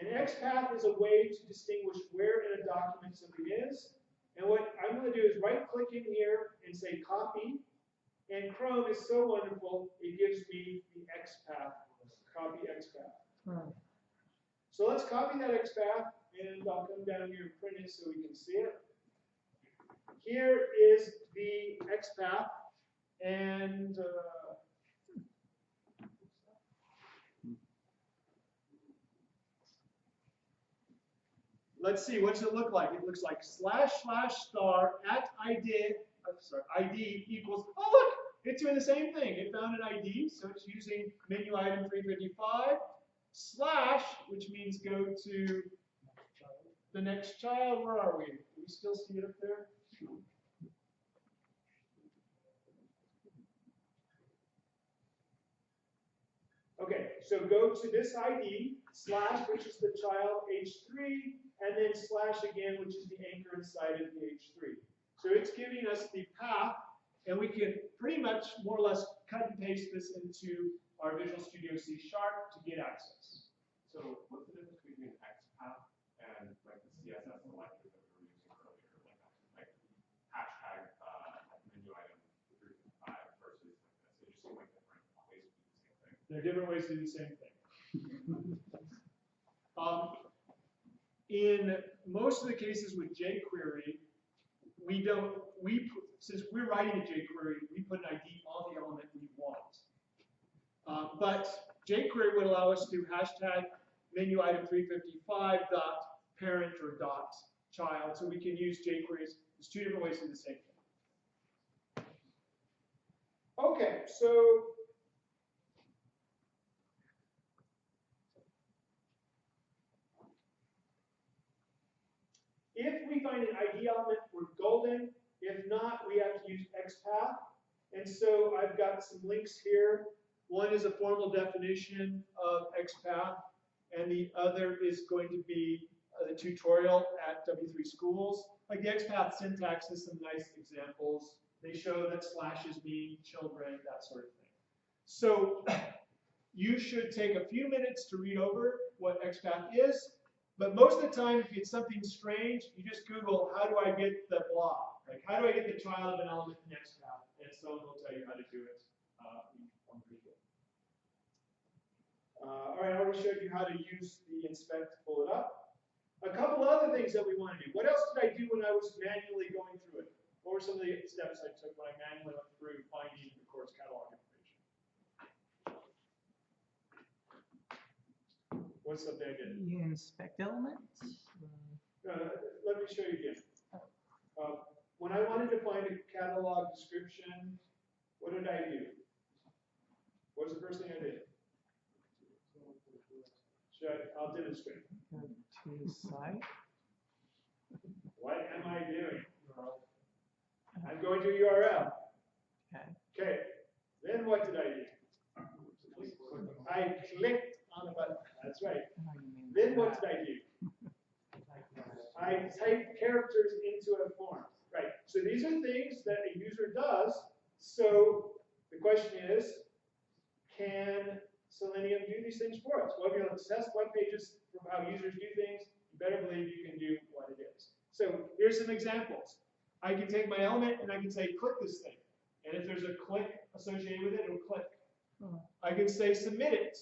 And XPath is a way to distinguish where in a document something is. And what I'm going to do is right-click in here and say copy. And Chrome is so wonderful, it gives me the XPath, copy XPath. So let's copy that XPath, and I'll come down here and print it so we can see it. Here is the XPath, and let's see, what does it look like? It looks like // star at ID equals, oh look, it's doing the same thing. It found an ID, so it's using menu item 355, /, which means go to the next child. Where are we? Do we still see it up there? Okay, so go to this ID, /, which is the child H3, and then / again, which is the anchor inside of the H3. So it's giving us the path, and we can pretty much more or less cut and paste this into our Visual Studio C# to get access. So what's the difference between XPath and like the CSS selector that we were using earlier, like hashtag There are different ways to do the same thing. In most of the cases with jQuery, since we're writing a jQuery, we put an ID on the element we want. But jQuery would allow us to hashtag menu item 355 dot parent or dot child, so we can use jQueries. There's two different ways to do the same thing. Okay, so if we find an ID element, we're golden. If not, we have to use XPath. And so I've got some links here. One is a formal definition of XPath, and the other is going to be the tutorial at W3 Schools. Like the XPath syntax is some nice examples. They show that slashes mean children, that sort of thing. So you should take a few minutes to read over what XPath is. But most of the time, if it's something strange, you just Google, how do I get the blah? Like, how do I get the child of an element in XPath? And someone will tell you how to do it. All right, I already showed you how to use the inspect to pull it up. A couple other things that we want to do. What else did I do when I was manually going through it? What were some of the steps I took when I manually went through finding the course catalog information? What's something I did? You inspect elements? Let me show you again. When I wanted to find a catalog description, what did I do? What was the first thing I did? I'll demonstrate. Go to site. What am I doing? I'm going to URL. Okay. Okay. Then what did I do? I clicked on the button. That's right. Then what did I do? I typed characters into a form. Right. So these are things that a user does. So the question is, can Selenium do these things for us? Well, if you're going to test web pages from how users do things, you better believe you can do what it is. So here's some examples. I can take my element and I can say, click this thing. And if there's a click associated with it, it'll click. I can say, submit it.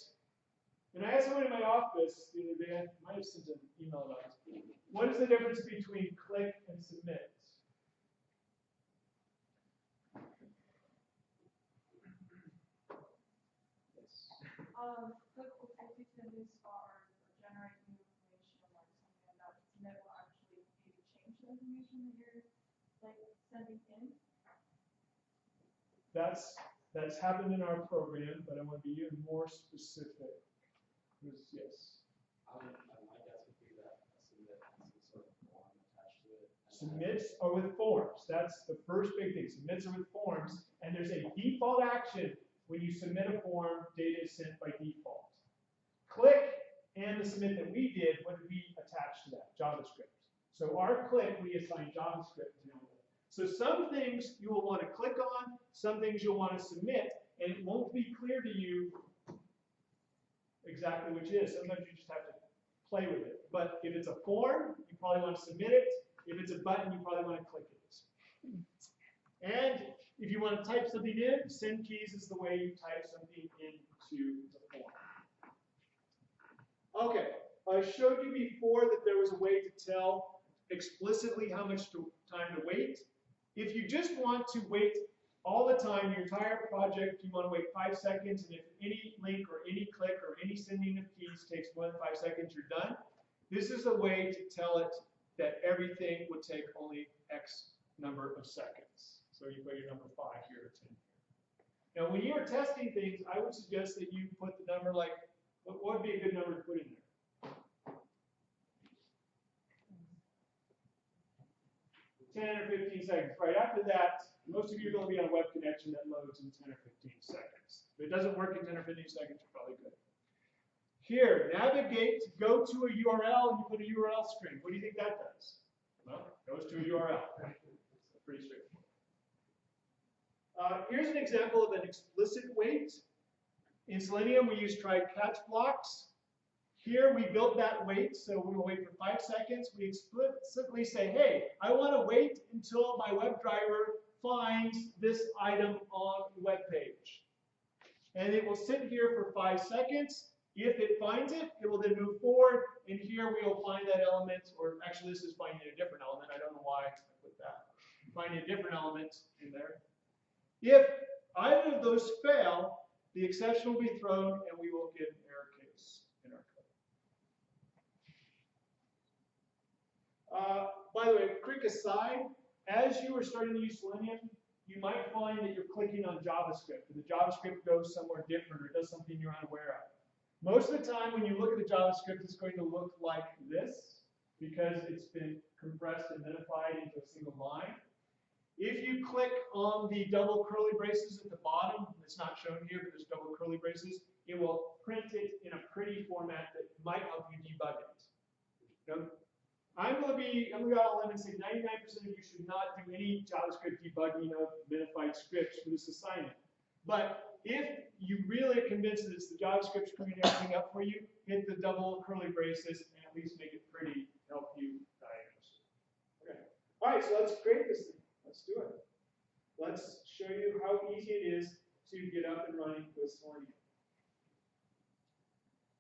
And I had someone in my office the other day, I might have sent an email about this. What is the difference between click and submit? Click will quickly submits are generate new information or something like that. Submit will actually maybe change the information that you're sending in. That's happened in our program, but I want to be even more specific. Yes. My guess would be that submit has some sort of form attached to it. Submits are with forms. That's the first big thing. Submits are with forms, and there's a default action. When you submit a form, data is sent by default. Click and the submit that we did would be attached to that, JavaScript. So our click, we assign JavaScript to it. So some things you will want to click on, some things you'll want to submit, and it won't be clear to you exactly which it is. Sometimes you just have to play with it. But if it's a form, you probably want to submit it. If it's a button, you probably want to click it. And if you want to type something in, send keys is the way you type something into the form. Okay, I showed you before that there was a way to tell explicitly how much time to wait. If you just want to wait all the time, your entire project, you want to wait 5 seconds, and if any link or any click or any sending of keys takes more than 5 seconds, you're done. This is a way to tell it that everything would take only X number of seconds. So you put your number 5 here, 10 here. Now, when you are testing things, I would suggest that you put the number like, what would be a good number to put in there? 10 or 15 seconds. Right after that, most of you are going to be on a web connection that loads in 10 or 15 seconds. If it doesn't work in 10 or 15 seconds, you're probably good. Here, navigate, go to a URL, and you put a URL string. What do you think that does? Well, it goes to a URL. Pretty straightforward. Here's an example of an explicit wait. In Selenium, we use try catch blocks. Here, we build that wait, so we will wait for 5 seconds. We explicitly say, hey, I want to wait until my WebDriver finds this item on the web page. and it will sit here for 5 seconds. If it finds it, it will then move forward, and here we will find that element, or actually this is finding a different element. I don't know why I put that. Finding a different element in there. If either of those fail, the exception will be thrown, and we will get an error case in our code. By the way, quick aside, as you are starting to use Selenium, you might find that you're clicking on JavaScript, and the JavaScript goes somewhere different or does something you're unaware of. Most of the time, when you look at the JavaScript, it's going to look like this, because it's been compressed and minified into a single line. If you click on the double curly braces at the bottom, it's not shown here, but there's double curly braces, it will print it in a pretty format that might help you debug it. Now, I'm going to go out on a limb and say 99% of you should not do any JavaScript debugging of minified scripts for this assignment. But if you really are convinced that it's the JavaScript screwing everything up for you, hit the double curly braces and at least make it pretty, help you diagnose it. Okay. All right, so let's create this thing. Let's do it. Let's show you how easy it is to get up and running with Selenium.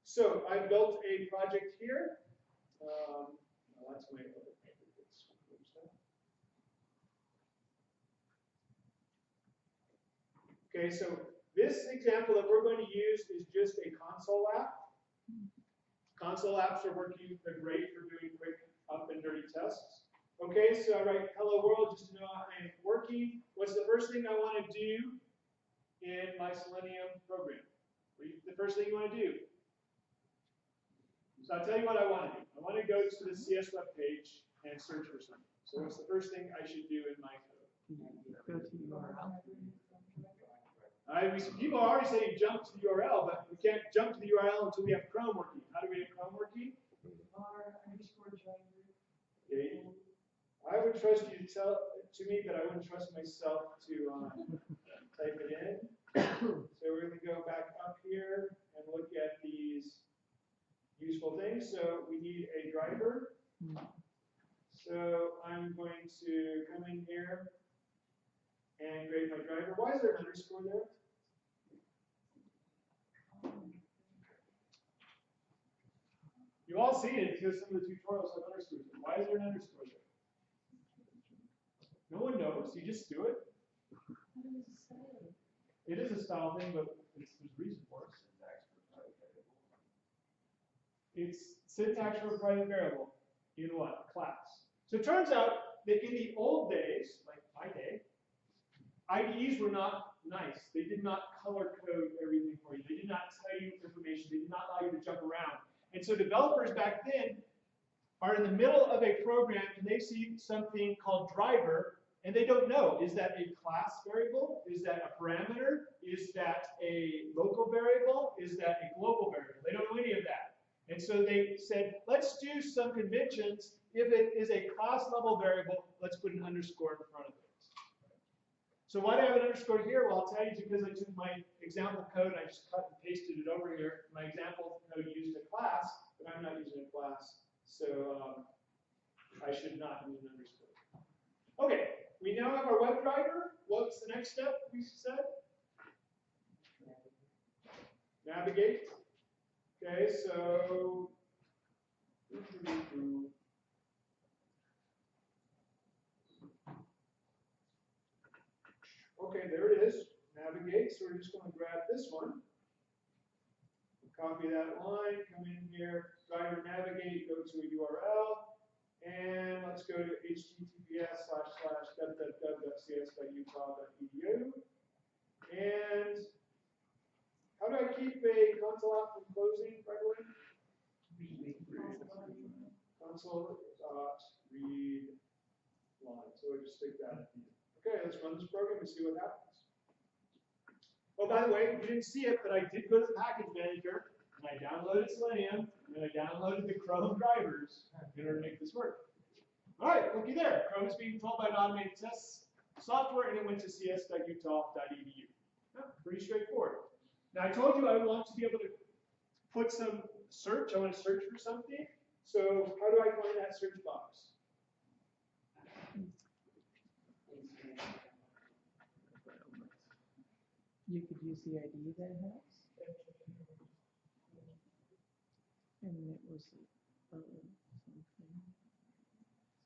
So I built a project here. That's my other stuff. Okay, so this example that we're going to use is just a console app. Console apps are great for doing quick up and dirty tests. Okay, so I write hello world just to know I am working. What's the first thing I want to do in my Selenium program? The first thing you want to do? So I'll tell you what I want to do. I want to go to the CS web page and search for something. So what's the first thing I should do in my code? Go to URL. People are already saying jump to the URL, but we can't jump to the URL until we have Chrome working. How do we have Chrome working? Okay. I would trust you to tell to me, but I wouldn't trust myself to type it in. So we're going to go back up here and look at these useful things. So we need a driver. So I'm going to come in here and create my driver. Why is there an underscore there? You all see it because some of the tutorials have underscores. Why is there an underscore there? No one knows. You just do it. It is a style thing, but there's a reason for it. It's syntax for a private variable in what? Class. So it turns out that in the old days, like my day, IDEs were not nice. They did not color code everything for you. They did not tell you information. They did not allow you to jump around. And so developers back then are in the middle of a program and they see something called driver and they don't know. Is that a class variable? Is that a parameter? Is that a local variable? Is that a global variable? They don't know any of that. And so they said, let's do some conventions. If it is a class level variable, let's put an underscore in front of it. So why do I have an underscore here? Well, I'll tell you, because I took my example code and I just cut and pasted it over here. My example code used a class, but I'm not using a class. So I should not use an underscore. Okay, we now have our web driver. What's the next step we said? Navigate. Okay, so okay, there it is. Navigate. So we're just going to grab this one. Copy that line, come in here, driver navigate, go to a URL, and let's go to https://www.cs.utah.edu. And how do I keep a console app from closing, by the way? Console.read line. So we just stick that in. Okay, let's run this program and see what happens. Oh, by the way, you didn't see it, but I did go to the package manager, and I downloaded Selenium, and I downloaded the Chrome drivers in order to make this work. All right, looky there. Chrome is being controlled by an automated test software, and it went to cs.utah.edu. Yeah, pretty straightforward. Now, I told you I want to be able to put some search. I want to search for something. So how do I find that search box? You could use the ID that it has. And it was, something.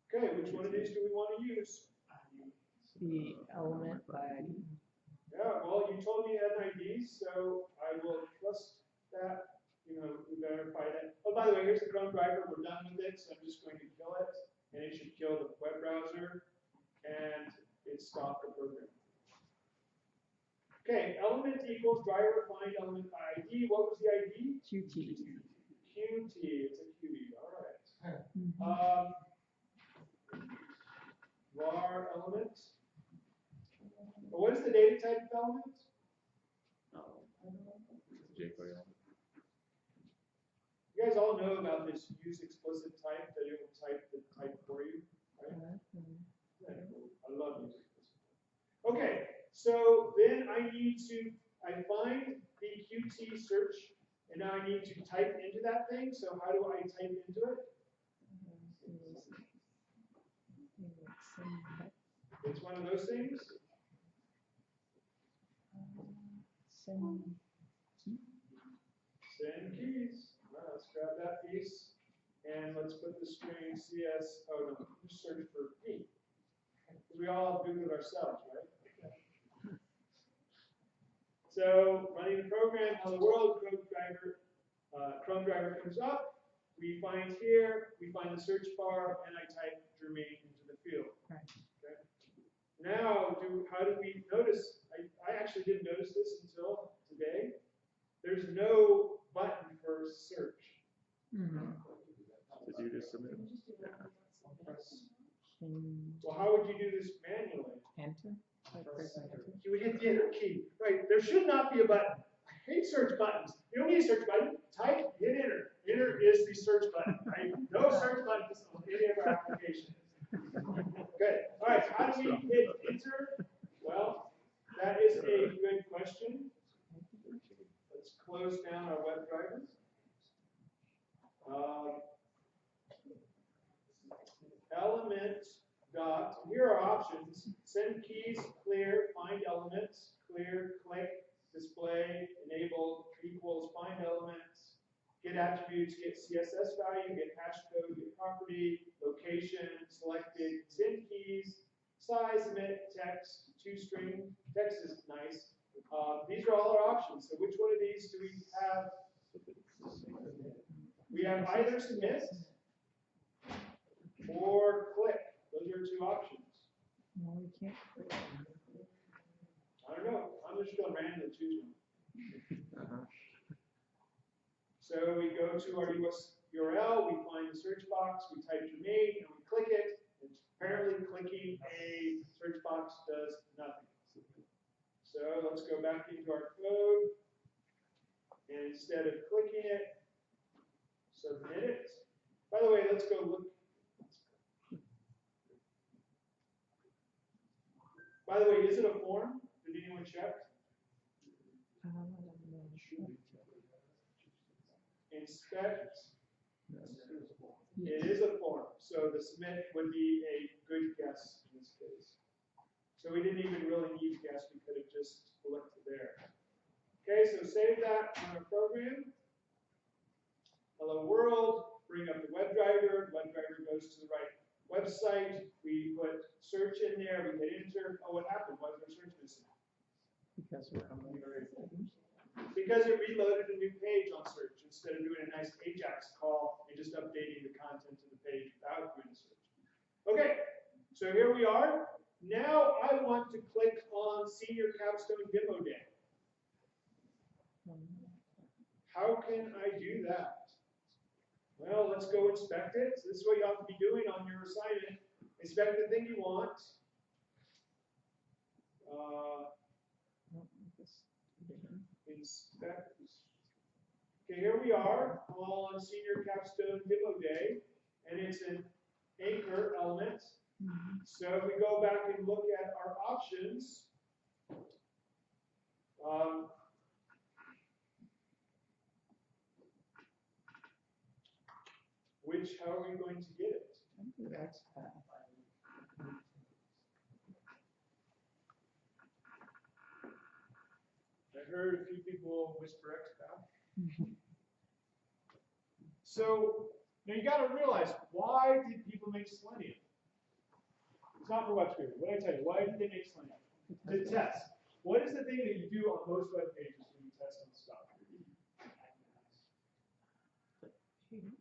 Okay, which one of these do we want to use? The element by ID. Yeah, well, you told me you had IDs, so I will trust that, we verified it. Oh, by the way, here's the Chrome driver, we're done with it, so I'm just going to kill it, and it should kill the web browser, and it stopped the program. Okay, element equals driver find element by ID. What was the ID? QT. QT, it's a QT, all right. Mhm. Var element. But what is the data type of element? jQuery. You guys all know about this use explicit type that it will type the type for you, right? I love use explicit type. Okay, so then I find the Qt search, and now I need to type into that thing. So how do I type into it? It's one of those things. Send keys. All right, let's grab that piece, and let's put the string CS. Oh no, just search for P. We all do it ourselves, right? So running the program, hello world, Chrome driver comes up. We find here, we find the search bar, and I type Germain into the field. Right. Okay. Now, how do we notice? I actually didn't notice this until today. There's no button for search. Mm-hmm. Did you just submit? Well, how would you do this manually? Enter. You would hit the enter key. Right, there should not be a button. I hate search buttons. You don't need a search button. Type, hit enter. Enter is the search button, right? No search buttons on any of our applications. Good. All right, how do we hit enter? Well, that is a good question. Let's close down our web driver. Element dot, here are options. Send keys, clear, find elements, clear, click, display, enable, equals, find elements, get attributes, get CSS value, get hash code, get property, location, selected, send keys, size, submit, text, toString. Text is nice. These are all our options. So which one of these do we have? We have either submit or click. Those are two options. No, we can't. I don't know. I'm just going to randomly choose one. So we go to our URL, we find the search box, we type Germain, and we click it. And apparently clicking a search box does nothing. So let's go back into our code. And instead of clicking it, submit it. By the way, let's go look. By the way, is it a form? Did anyone check? Inspect. It is a form. So the submit would be a good guess in this case. So we didn't even really need to guess. We could have just looked there. Okay, so save that on our program. Hello world. Bring up the web driver. Web driver goes to the right website. We put search in there. We hit enter. Oh, what happened? Why was our search missing? Because we're on the Because it reloaded a new page on search instead of doing a nice Ajax call and just updating the content of the page without doing the search. Okay, so here we are. Now I want to click on Senior Capstone Demo Day. How can I do that? Well, let's go inspect it. So this is what you have to be doing on your assignment. Inspect the thing you want. Inspect. Okay, here we are on Senior Capstone Demo Day, and it's an anchor element. So if we go back and look at our options, how are we going to get it? I heard a few people whisper XPath. So now you got to realize, why did people make Selenium? It's not for web scraping. What did I tell you? Why did they make Selenium? To test. What is the thing that you do on most web pages when you test some stuff?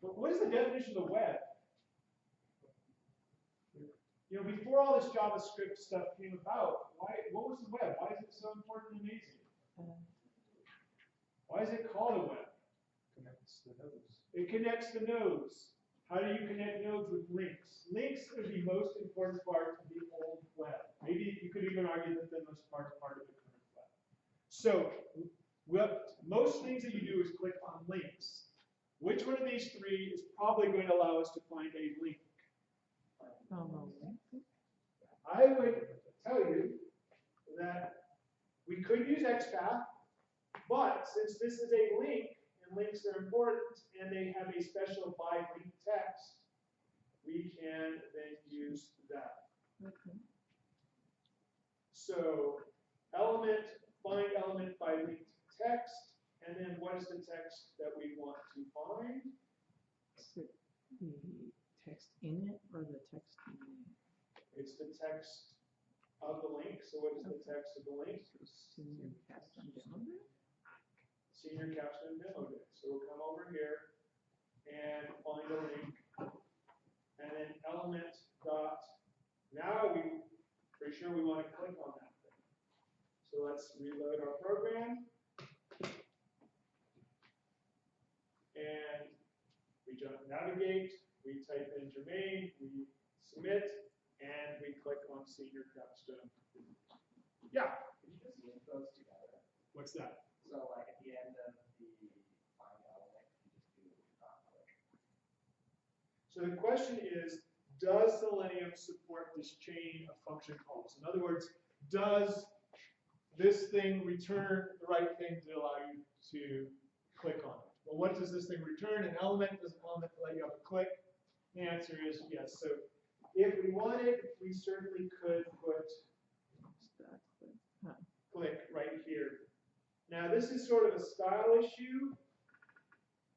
But what is the definition of the web? You know, before all this JavaScript stuff came about, what was the web? Why is it so important and amazing? Why is it called a web? Connects the nodes. It connects the nodes. How do you connect nodes with links? Links are the most important part of the old web. Maybe you could even argue that the most part of the current web. So, most things that you do is click on links. Which one of these three is probably going to allow us to find a link? I would tell you that we could use XPath, but since this is a link, and links are important, and they have a special by link text, we can then use that. Okay. So find element by linked text, and then what is the text that we want to find? Is it the text in it or the text in it? It's the text of the link. So what is the text of the link? So senior capstone demo bit? Senior capstone demo bit. So we'll come over here and find a link, and then element dot. Now we pretty sure we want to click on that thing. So let's reload our program, and we navigate. We type in Jermaine. We submit. And we click on senior capstone. Yeah. Can you just link those together? What's that? So like at the end of the find element, you just do click. So the question is, does Selenium support this chain of function calls? In other words, does this thing return the right thing to allow you to click on it? Well, what does this thing return? An element? Does an element let you have a click? The answer is yes. So if we wanted, we certainly could put click right here. Now this is sort of a style issue.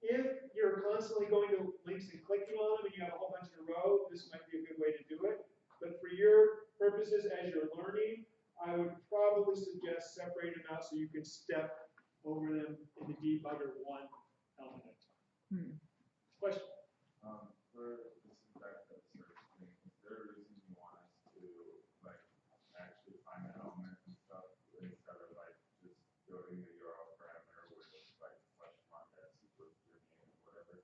If you're constantly going to links and clicking on them and you have a whole bunch in a row, this might be a good way to do it. But for your purposes as you're learning, I would probably suggest separating them out so you can step over them in the debugger one element at a time. Question? For the syntax of search string, is there a reason you want us to like actually find an element and stuff instead of like just building the URL parameter with like question mark s equals your name or whatever?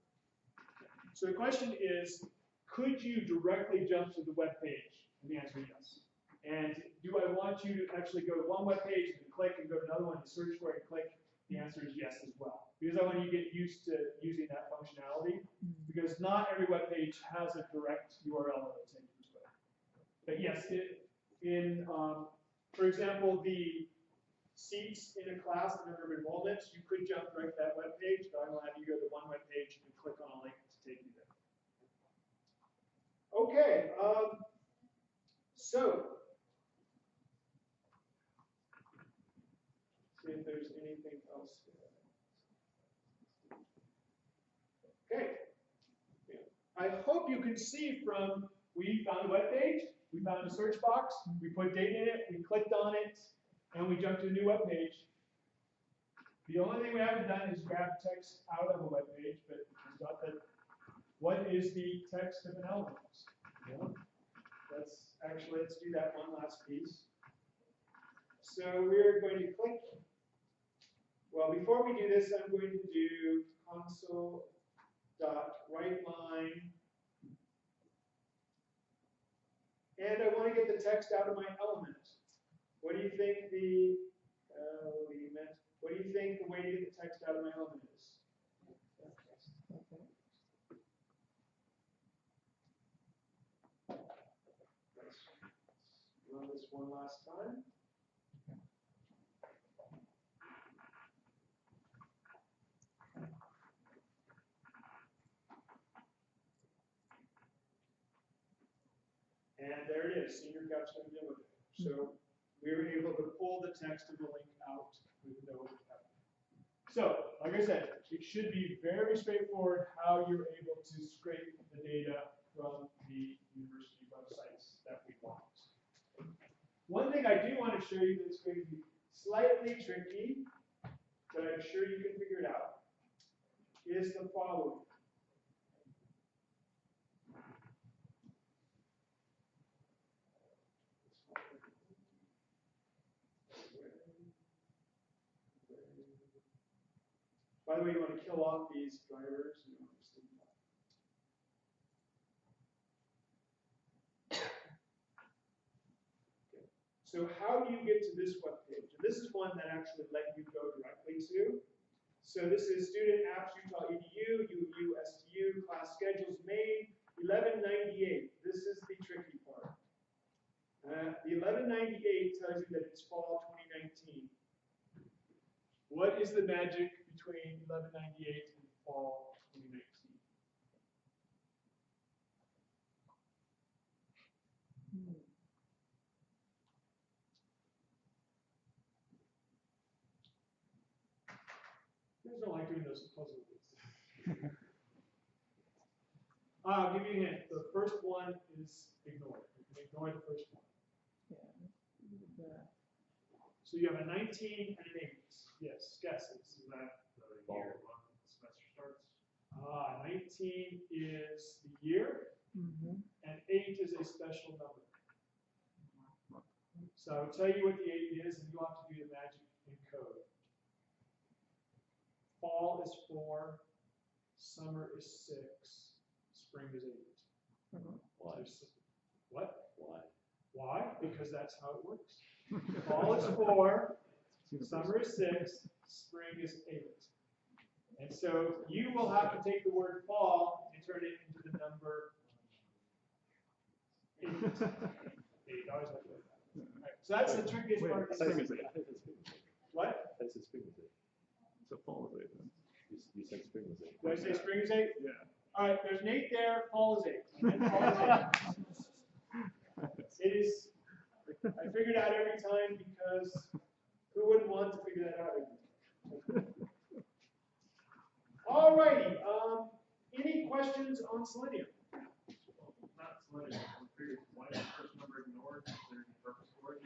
So the question is, could you directly jump to the web page? And the answer is yes. And do I want you to actually go to one web page and click and go to another one and search for it and click? The answer is yes as well. Because I want you to get used to using that functionality. Because not every web page has a direct URL that will take you to it. But yes, for example, the seats in a class, the number of enrollments, you could jump right to that web page, but I will have you go to one web page and click on a link to take you there. Okay, so see if there's anything else here. Okay. I hope you can see from we found a web page, we found a search box, we put data in it, we clicked on it, and we jumped to a new web page. The only thing we haven't done is grab text out of a web page, but it's got that. What is the text of an element? Yeah. Let's do that one last piece. So we're going to click. Well, before we do this, I'm going to do console.writeLine. And I want to get the text out of my element. What do you think the way to get the text out of my element is? Let's run this one last time. And there it is, senior capstone demo. So we were able to pull the text of the link out with no effort. So, like I said, it should be very straightforward how you're able to scrape the data from the university websites that we want. One thing I do want to show you that's going to be slightly tricky, but I'm sure you can figure it out, is the following. By the way, you want to kill off these drivers. You know, just leave them off. Okay. So how do you get to this web page? And this is one that actually let you go directly to. So this is student apps Utah.edu, USTU, class schedules, main, 1198. This is the tricky part. The 1198 tells you that it's fall 2019. What is the magic between 1198 and fall 2019? You guys don't like doing those puzzle bits. I'll give you a hint. The first one is ignored. You can ignore the first one. Yeah. So you have a 19 and an 8. Yes, guesses. Is that the year when the semester starts? 19 is the year, and 8 is a special number. So I'll tell you what the 8 is, and you'll have to do the magic in code. Fall is 4, summer is 6, spring is 8. Why? What? Why? Why? Because that's how it works. Fall is 4, summer is 6, spring is 8. And so you will have to take the word fall and turn it into the number 8. 8, always like that. Right, so that's the trickiest part. Of Spring this. is it. What? I said spring is it. So fall is it then. You said spring was it. Did I say spring is 8? Yeah. All right, there's an 8 there, fall is 8. And then fall is 8. It is, I figured out every time because who wouldn't want to figure that out every time? All righty, any questions on Selenium? Not Selenium. I'm curious, why is the first number ignored? Is there any purpose for it?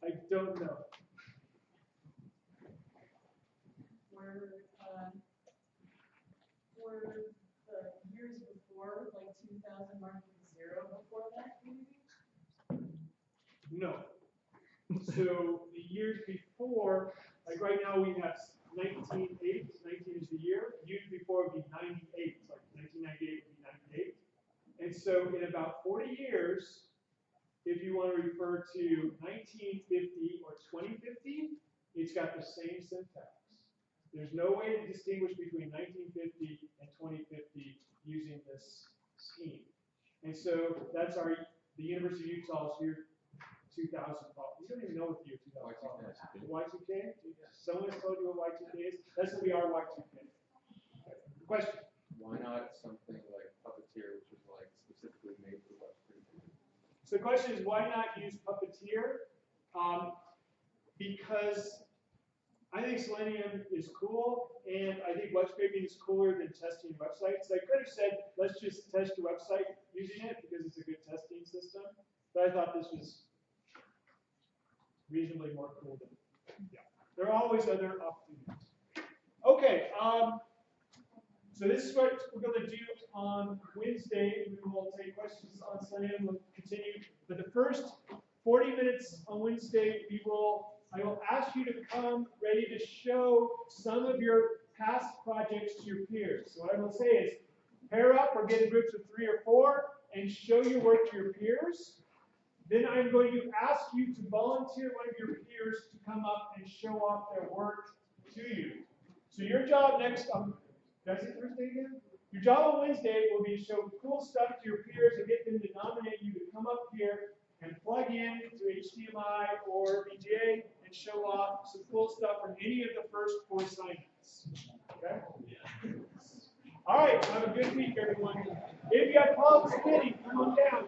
I don't know. Were the years before, like 2000 marked with 0 before that, maybe? No. So the years before, like right now we have 1908, 19 is the year. Years before would be 98, like 1998 would be 98. And so in about 40 years, if you want to refer to 1950 or 2050, it's got the same syntax. There's no way to distinguish between 1950 and 2050 using this scheme. And so that's the University of Utah's year 2000. We don't even know what the year 2000 is. Y2K? Someone has told you what Y2K is? That's going to be our Y2K. Okay. Question? Why not something like Puppeteer, which is like specifically made for web scraping? So the question is, why not use Puppeteer? Because I think Selenium is cool, and I think web scraping is cooler than testing websites. I could have said, let's just test your website using it because it's a good testing system. But I thought this was reasonably more cool than it. Yeah. There are always other opportunities. Okay, so this is what we're going to do on Wednesday. We will take questions on Selenium. We'll continue. But the first 40 minutes on Wednesday, I will ask you to come ready to show some of your past projects to your peers. So what I will say is, pair up or get in groups of 3 or 4 and show your work to your peers. Then I'm going to ask you to volunteer one of your peers to come up and show off their work to you. So your job next, did I say Thursday again? Your job on Wednesday will be to show cool stuff to your peers and get them to nominate you to come up here and plug in to HDMI or VGA and show off some cool stuff from any of the first 4 assignments. Okay? All right, have a good week, everyone. If you have problems submitting, come on down.